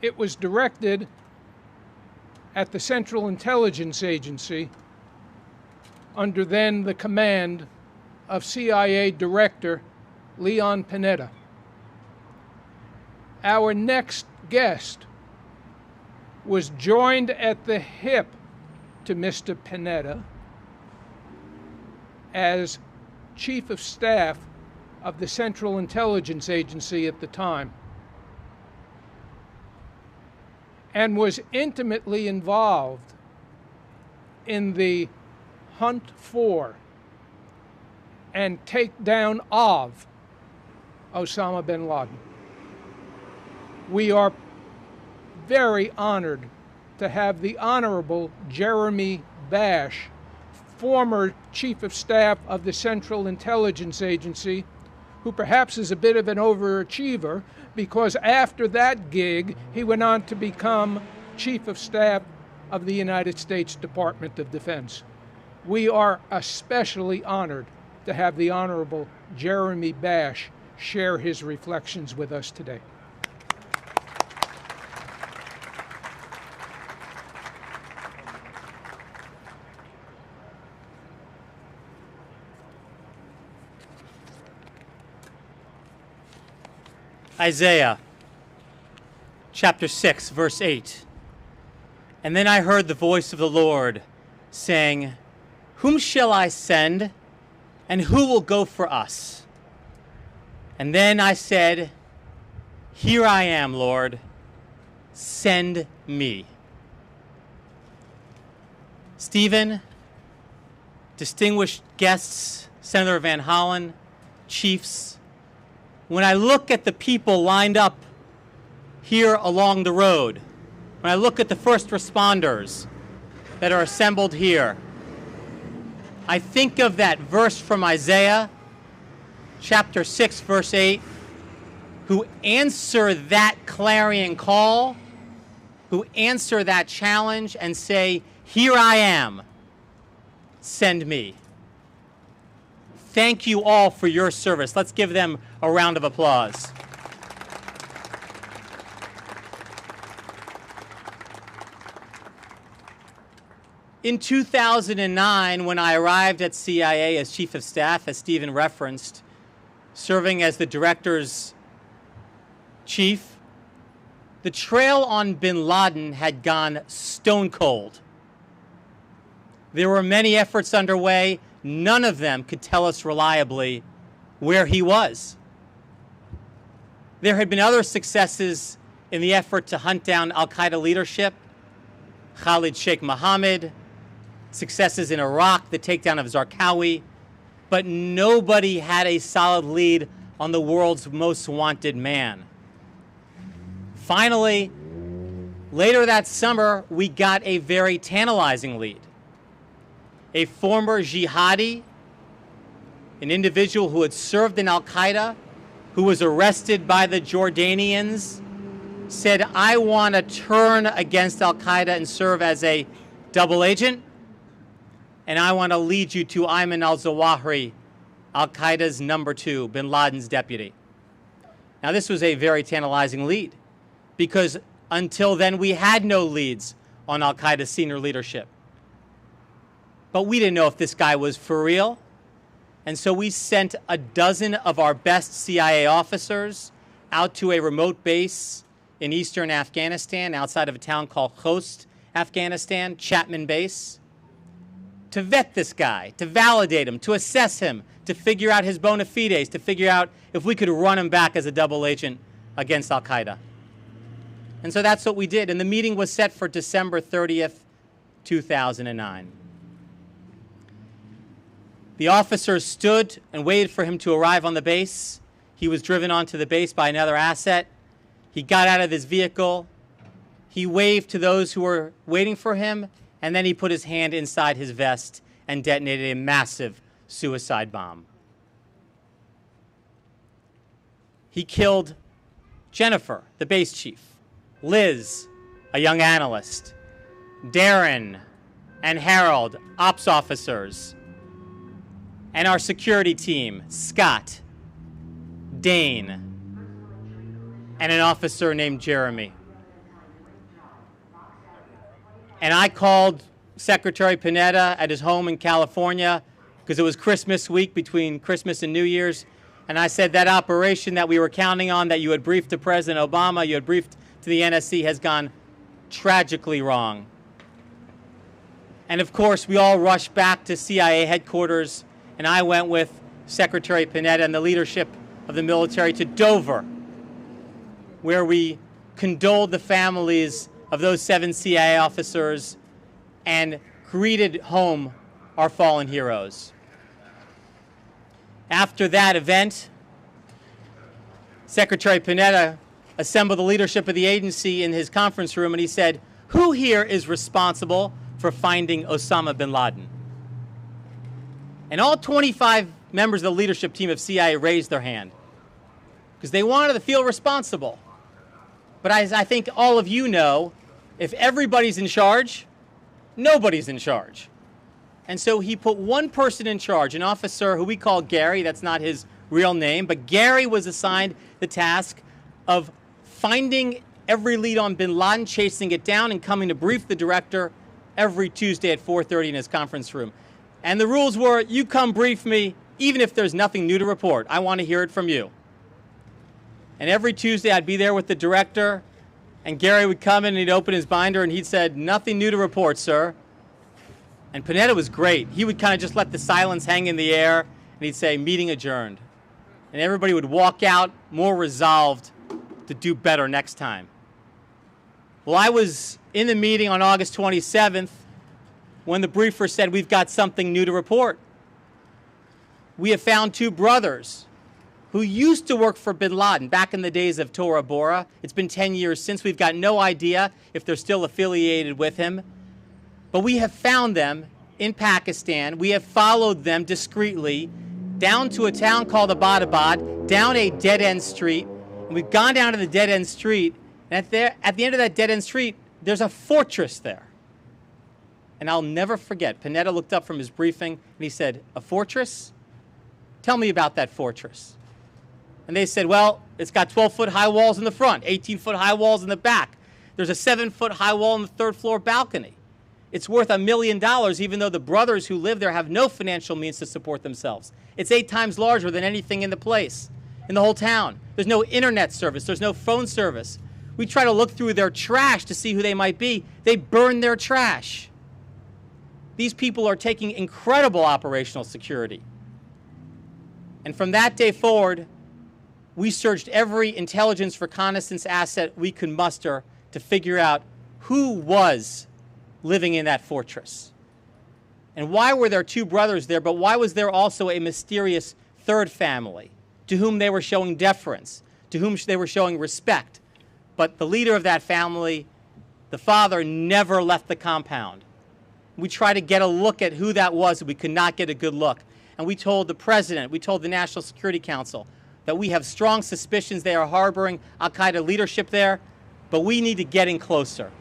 It was directed at the Central Intelligence Agency under then the command of CIA Director Leon Panetta. Our next guest was joined at the hip to Mr. Panetta as Chief of Staff of the Central Intelligence Agency at the time, and was intimately involved in the hunt for and takedown of Osama bin Laden. We are very honored to have the Honorable Jeremy Bash, former Chief of Staff of the Central Intelligence Agency, who perhaps is a bit of an overachiever because after that gig, he went on to become Chief of Staff of the United States Department of Defense. We are especially honored to have the Honorable Jeremy Bash share his reflections with us today. Isaiah chapter 6, verse 8. And then I heard the voice of the Lord saying, Whom shall I send, And who will go for us? And then I said, here I am, Lord. Send me. Stephen, distinguished guests, Senator Van Hollen, chiefs, when I look at the people lined up here along the road, when I look at the first responders that are assembled here, I think of that verse from Isaiah, chapter 6, verse 8, who answer that clarion call, who answer that challenge and say, here I am, send me. Thank you all for your service. Let's give them a round of applause. In 2009, when I arrived at CIA as Chief of Staff, as Stephen referenced, serving as the Director's chief, the trail on bin Laden had gone stone cold. There were many efforts underway. None of them could tell us reliably where he was. There had been other successes in the effort to hunt down al-Qaeda leadership, Khalid Sheikh Mohammed, successes in Iraq, the takedown of Zarqawi, but nobody had a solid lead on the world's most wanted man. Finally, later that summer, we got a very tantalizing lead. A former jihadi, an individual who had served in al-Qaeda, who was arrested by the Jordanians, said, I want to turn against al-Qaeda and serve as a double agent, and I want to lead you to Ayman al-Zawahiri, al-Qaeda's number 2, bin Laden's deputy. Now, this was a very tantalizing lead, because until then, we had no leads on al-Qaeda's senior leadership. But we didn't know if this guy was for real. And so we sent a dozen of our best CIA officers out to a remote base in eastern Afghanistan, outside of a town called Khost, Afghanistan, Chapman Base, to vet this guy, to validate him, to assess him, to figure out his bona fides, to figure out if we could run him back as a double agent against al-Qaeda. And so that's what we did. And the meeting was set for December 30th, 2009. The officers stood and waited for him to arrive on the base. He was driven onto the base by another asset. He got out of his vehicle. He waved to those who were waiting for him, and then he put his hand inside his vest and detonated a massive suicide bomb. He killed Jennifer, the base chief, Liz, a young analyst, Darren and Harold, ops officers, and our security team, Scott, Dane, and an officer named Jeremy. And I called Secretary Panetta at his home in California because it was Christmas week, between Christmas and New Year's. And I said, that operation that we were counting on, that you had briefed to President Obama, you had briefed to the NSC, has gone tragically wrong. And of course, we all rushed back to CIA headquarters, and I went with Secretary Panetta and the leadership of the military to Dover, where we condoled the families of those 7 CIA officers and greeted home our fallen heroes. After that event, Secretary Panetta assembled the leadership of the agency in his conference room, and he said, who here is responsible for finding Osama bin Laden? And all 25 members of the leadership team of CIA raised their hand because they wanted to feel responsible. But as I think all of you know, if everybody's in charge, nobody's in charge. And so he put one person in charge, an officer who we call Gary. That's not his real name, but Gary was assigned the task of finding every lead on bin Laden, chasing it down, and coming to brief the director every Tuesday at 4:30 in his conference room. And the rules were, you come brief me, even if there's nothing new to report. I want to hear it from you. And every Tuesday I'd be there with the director, and Gary would come in and he'd open his binder and he'd said, nothing new to report, sir. And Panetta was great. He would kind of just let the silence hang in the air, and he'd say, meeting adjourned. And everybody would walk out more resolved to do better next time. Well, I was in the meeting on August 27th when the briefer said, we've got something new to report. We have found two brothers who used to work for bin Laden back in the days of Tora Bora. It's been 10 years since. We've got no idea if they're still affiliated with him. But we have found them in Pakistan. We have followed them discreetly down to a town called Abbottabad, down a dead-end street. And we've gone down to the dead-end street, and at the end of that dead-end street, there's a fortress there. And I'll never forget, Panetta looked up from his briefing, and he said, a fortress? Tell me about that fortress. And they said, well, it's got 12-foot high walls in the front, 18-foot high walls in the back. There's a 7-foot high wall in the third-floor balcony. It's worth $1 million, even though the brothers who live there have no financial means to support themselves. It's 8 times larger than anything in the place, in the whole town. There's no internet service. There's no phone service. We try to look through their trash to see who they might be. They burn their trash. These people are taking incredible operational security. And from that day forward, we searched every intelligence reconnaissance asset we could muster to figure out who was living in that fortress. And why were there two brothers there, but why was there also a mysterious third family to whom they were showing deference, to whom they were showing respect? But the leader of that family, the father, never left the compound. We tried to get a look at who that was, and we could not get a good look. And we told the president, we told the National Security Council that we have strong suspicions they are harboring al-Qaeda leadership there, but we need to get in closer.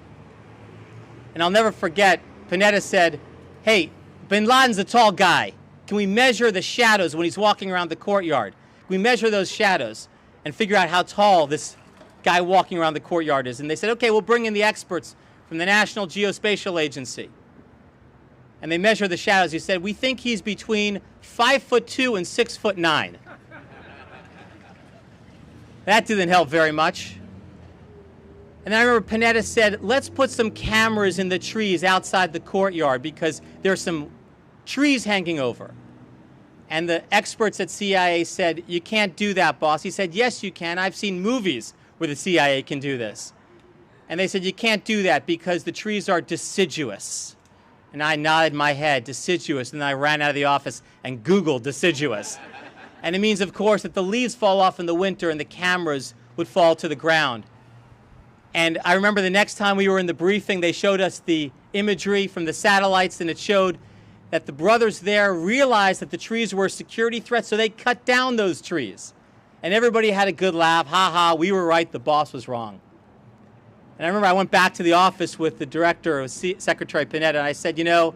And I'll never forget, Panetta said, hey, bin Laden's a tall guy. Can we measure the shadows when he's walking around the courtyard? Can we measure those shadows and figure out how tall this guy walking around the courtyard is? And they said, okay, we'll bring in the experts from the National Geospatial Agency. And they measured the shadows. He said, we think he's between 5'2" and 6'9". That didn't help very much. And then I remember Panetta said, let's put some cameras in the trees outside the courtyard because there's some trees hanging over. And the experts at CIA said, you can't do that, boss. He said, yes, you can. I've seen movies where the CIA can do this. And they said, you can't do that because the trees are deciduous. And I nodded my head, deciduous, and then I ran out of the office and Googled deciduous. And it means, of course, that the leaves fall off in the winter and the cameras would fall to the ground. And I remember the next time we were in the briefing, they showed us the imagery from the satellites, and it showed that the brothers there realized that the trees were a security threat, so they cut down those trees. And everybody had a good laugh. Ha ha, we were right, the boss was wrong. And I remember I went back to the office with the director, Secretary Panetta, and I said, you know,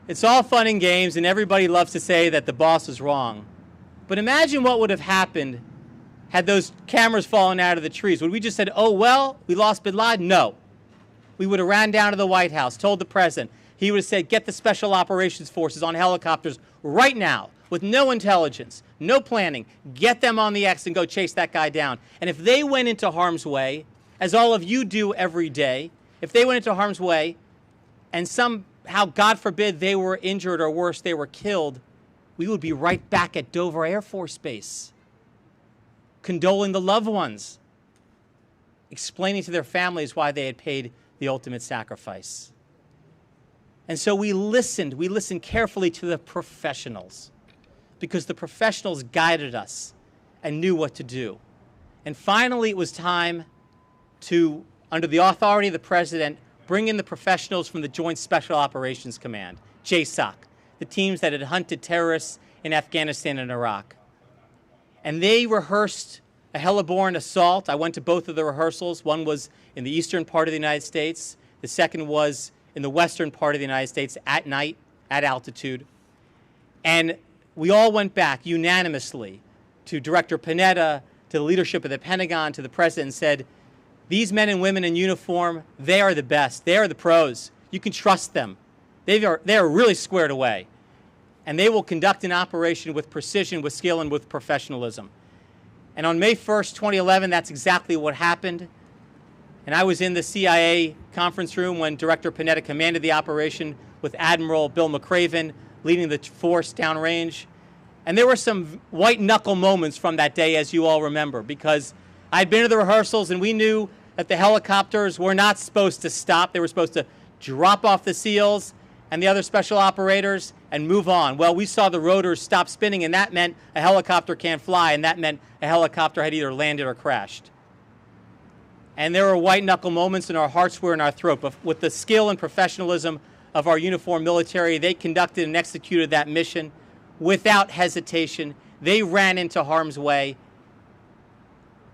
it's all fun and games, and everybody loves to say that the boss is wrong. But imagine what would have happened had those cameras fallen out of the trees. Would we just said, oh, well, we lost bin Laden? No. We would have ran down to the White House, told the president. He would have said, get the special operations forces on helicopters right now with no intelligence, no planning. Get them on the X and go chase that guy down. And if they went into harm's way, as all of you do every day, if they went into harm's way and somehow, God forbid, they were injured or worse, they were killed, we would be right back at Dover Air Force Base, condoling the loved ones, explaining to their families why they had paid the ultimate sacrifice. And so we listened carefully to the professionals, because the professionals guided us and knew what to do. And finally, it was time to, under the authority of the president, bring in the professionals from the Joint Special Operations Command, JSOC, the teams that had hunted terrorists in Afghanistan and Iraq. And they rehearsed a heliborne assault. I went to both of the rehearsals. One was in the eastern part of the United States. The second was in the western part of the United States at night, at altitude. And we all went back unanimously to Director Panetta, to the leadership of the Pentagon, to the president, and said, these men and women in uniform, they are the best. They are the pros. You can trust them. They are really squared away. And they will conduct an operation with precision, with skill, and with professionalism. And on May 1st, 2011, that's exactly what happened. And I was in the CIA conference room when Director Panetta commanded the operation with Admiral Bill McCraven leading the force downrange. And there were some white knuckle moments from that day, as you all remember, because I'd been to the rehearsals and we knew that the helicopters were not supposed to stop. They were supposed to drop off the SEALs and the other special operators and move on. Well, we saw the rotors stop spinning, and that meant a helicopter can't fly, and that meant a helicopter had either landed or crashed. And there were white knuckle moments, and our hearts were in our throat. But with the skill and professionalism of our uniformed military, they conducted and executed that mission without hesitation. They ran into harm's way.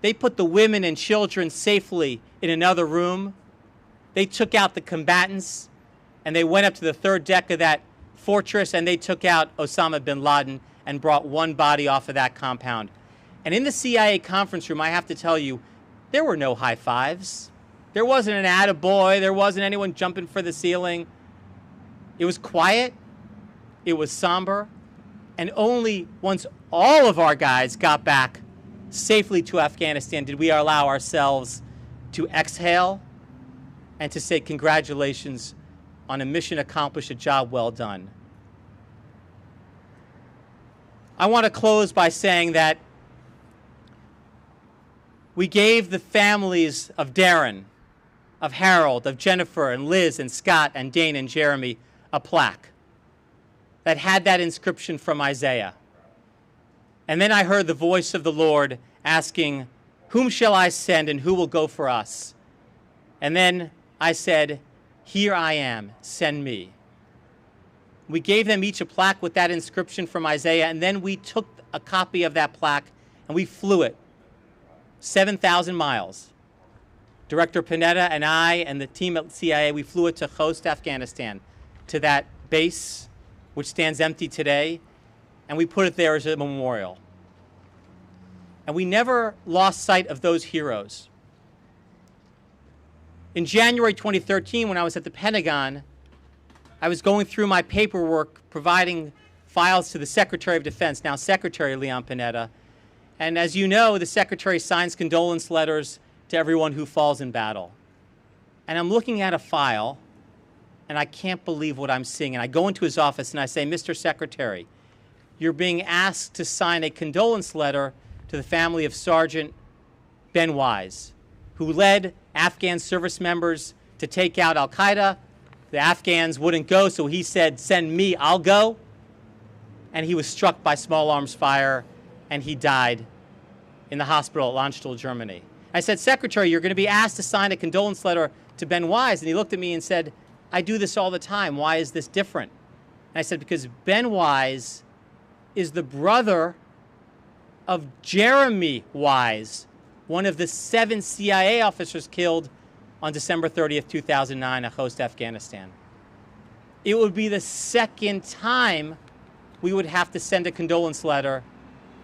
They put the women and children safely in another room. They took out the combatants, and they went up to the third deck of that fortress, and they took out Osama bin Laden and brought one body off of that compound. And in the CIA conference room, I have to tell you, there were no high fives. There wasn't an attaboy. There wasn't anyone jumping for the ceiling. It was quiet. It was somber. And only once all of our guys got back safely to Afghanistan did we allow ourselves to exhale and to say congratulations on a mission accomplished, a job well done. I want to close by saying that we gave the families of Darren, of Harold, of Jennifer, and Liz, and Scott, and Dane, and Jeremy a plaque that had that inscription from Isaiah. And then I heard the voice of the Lord asking, "Whom shall I send, and who will go for us?" And then I said, "Here I am, send me." We gave them each a plaque with that inscription from Isaiah, and then we took a copy of that plaque and we flew it 7,000 miles. Director Panetta and I and the team at CIA, we flew it to Khost, Afghanistan, to that base, which stands empty today, and we put it there as a memorial. And we never lost sight of those heroes. In January 2013, when I was at the Pentagon, I was going through my paperwork, providing files to the Secretary of Defense, now Secretary Leon Panetta. And as you know, the Secretary signs condolence letters to everyone who falls in battle. And I'm looking at a file, and I can't believe what I'm seeing. And I go into his office and I say, "Mr. Secretary, you're being asked to sign a condolence letter to the family of Sergeant Ben Wise, who led Afghan service members to take out al-Qaeda. The Afghans wouldn't go, so he said, 'Send me, I'll go.' And he was struck by small arms fire, and he died in the hospital at Landstuhl, Germany." I said, "Secretary, you're going to be asked to sign a condolence letter to Ben Wise." And he looked at me and said, "I do this all the time. Why is this different?" And I said, "Because Ben Wise is the brother of Jeremy Wise, one of the 7 CIA officers killed on December 30th, 2009 at Khost, Afghanistan. It would be the second time we would have to send a condolence letter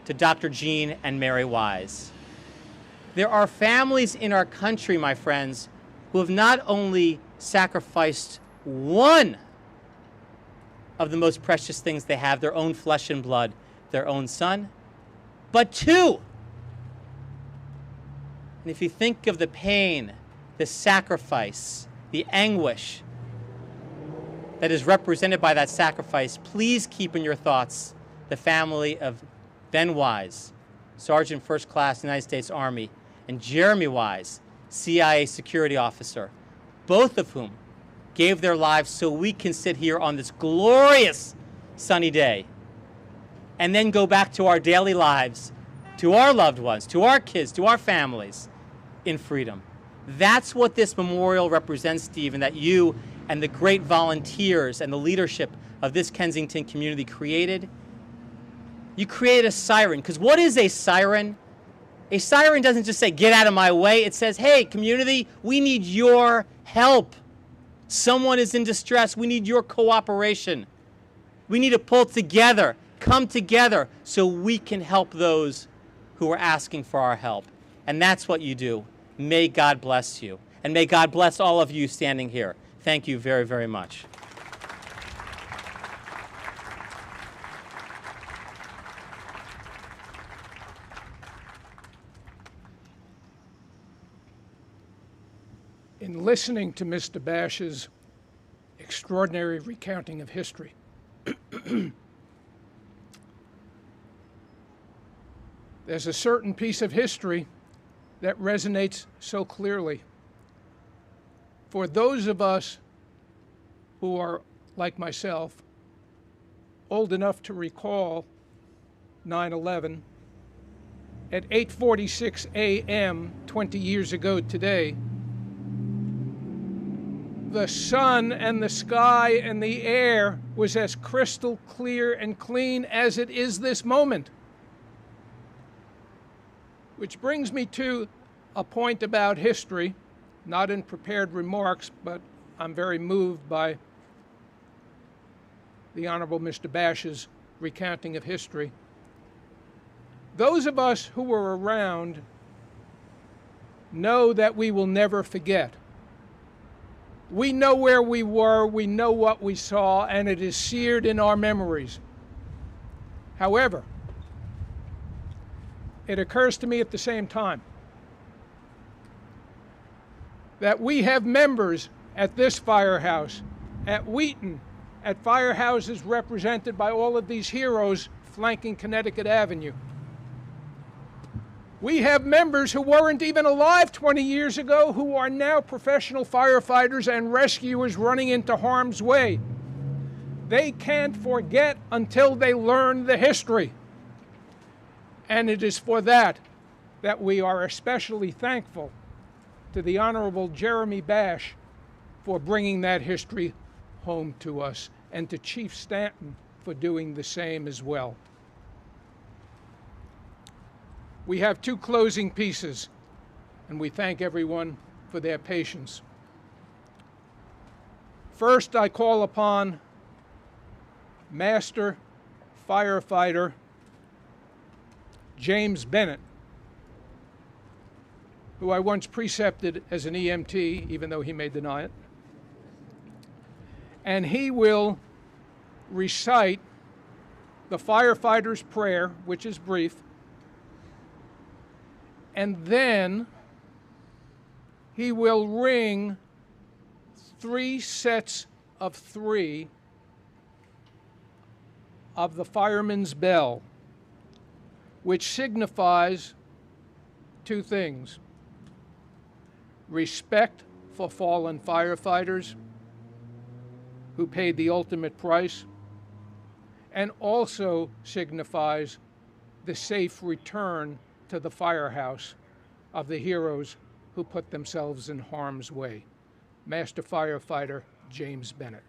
to Dr. Jean and Mary Wise. There are families in our country, my friends, who have not only sacrificed one of the most precious things they have, their own flesh and blood, their own son, but 2. And if you think of the pain, the sacrifice, the anguish that is represented by that sacrifice, please keep in your thoughts the family of Ben Wise, Sergeant First Class United States Army, and Jeremy Wise, CIA security officer, both of whom gave their lives so we can sit here on this glorious sunny day and then go back to our daily lives, to our loved ones, to our kids, to our families in freedom. That's what this memorial represents, Steve, and that you and the great volunteers and the leadership of this Kensington community created. You created a siren, because what is a siren? A siren doesn't just say, "Get out of my way." It says, "Hey, community, we need your help. Someone is in distress. We need your cooperation. We need to pull together, come together, so we can help those who are asking for our help." And that's what you do. May God bless you. And may God bless all of you standing here. Thank you very, very much. In listening to Mr. Bash's extraordinary recounting of history, There's a certain piece of history that resonates so clearly. For those of us who are, like myself, old enough to recall 9/11, at 8:46 a.m. 20 years ago today, the sun and the sky and the air was as crystal clear and clean as it is this moment. Which brings me to a point about history, not in prepared remarks, but I'm very moved by the Honorable Mr. Bash's recounting of history. Those of us who were around know that we will never forget. We know where we were, we know what we saw, and it is seared in our memories. However, it occurs to me at the same time that we have members at this firehouse, at Wheaton, at firehouses represented by all of these heroes flanking Connecticut Avenue. We have members who weren't even alive 20 years ago who are now professional firefighters and rescuers running into harm's way. They can't forget until they learn the history. And it is for that that we are especially thankful to the Honorable Jeremy Bash for bringing that history home to us, and to Chief Stanton for doing the same as well. We have two closing pieces, and we thank everyone for their patience. First, I call upon Master Firefighter James Bennett, who I once precepted as an EMT, even though he may deny it. And he will recite the firefighter's prayer, which is brief, and then he will ring 3 sets of 3 of the fireman's bell, which signifies 2 things: respect for fallen firefighters who paid the ultimate price, and also signifies the safe return to the firehouse of the heroes who put themselves in harm's way. Master Firefighter James Bennett.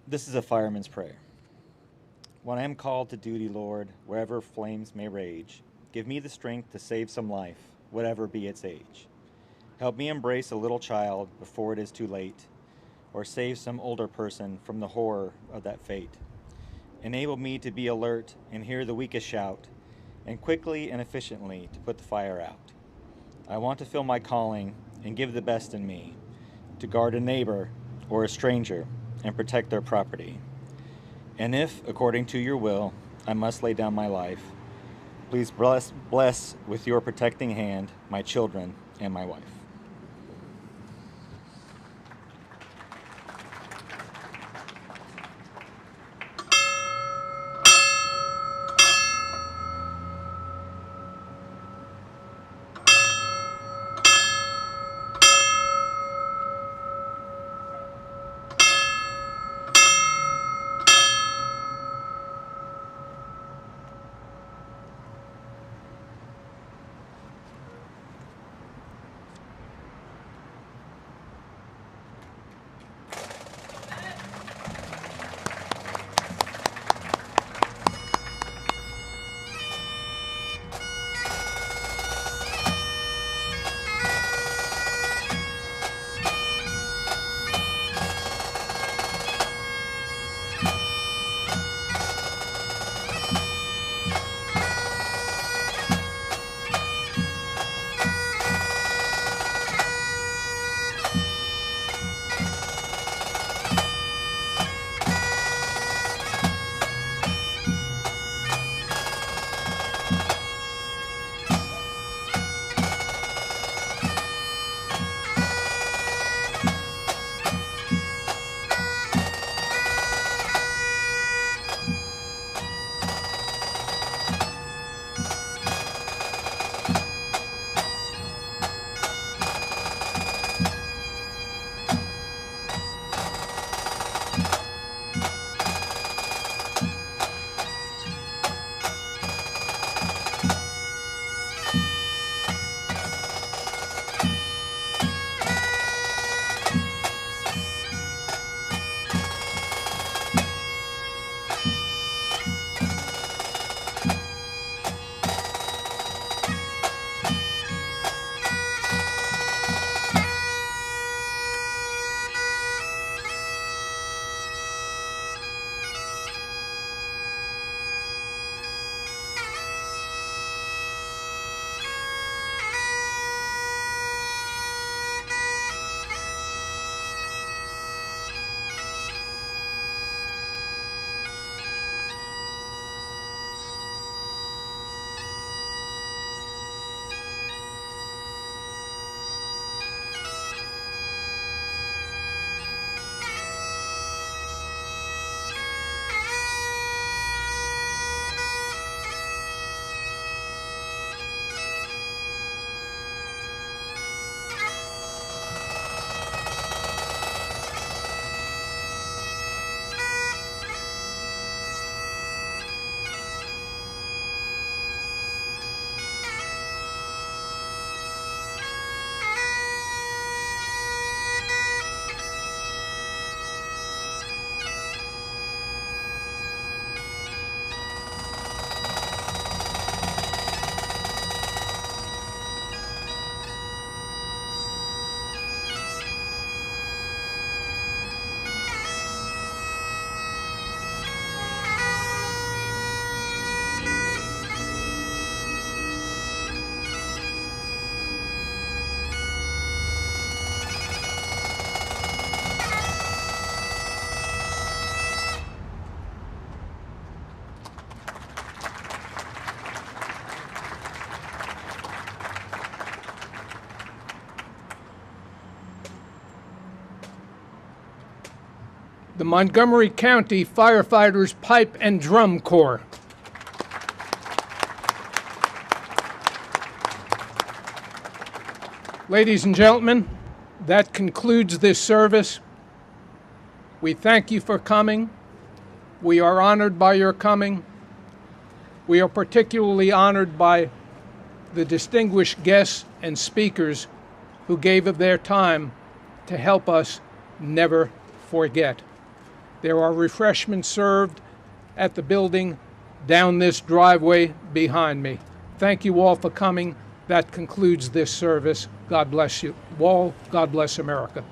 This is a fireman's prayer. When I am called to duty, Lord, wherever flames may rage, give me the strength to save some life, whatever be its age. Help me embrace a little child before it is too late, or save some older person from the horror of that fate. Enable me to be alert and hear the weakest shout, and quickly and efficiently to put the fire out. I want to fill my calling and give the best in me, to guard a neighbor or a stranger and protect their property. And if, according to your will, I must lay down my life, please bless with your protecting hand my children and my wife. the Montgomery County Firefighters Pipe and Drum Corps. Ladies and gentlemen, that concludes this service. We thank you for coming. We are honored by your coming. We are particularly honored by the distinguished guests and speakers who gave of their time to help us never forget. There are refreshments served at the building down this driveway behind me. Thank you all for coming. That concludes this service. God bless you all. God bless America.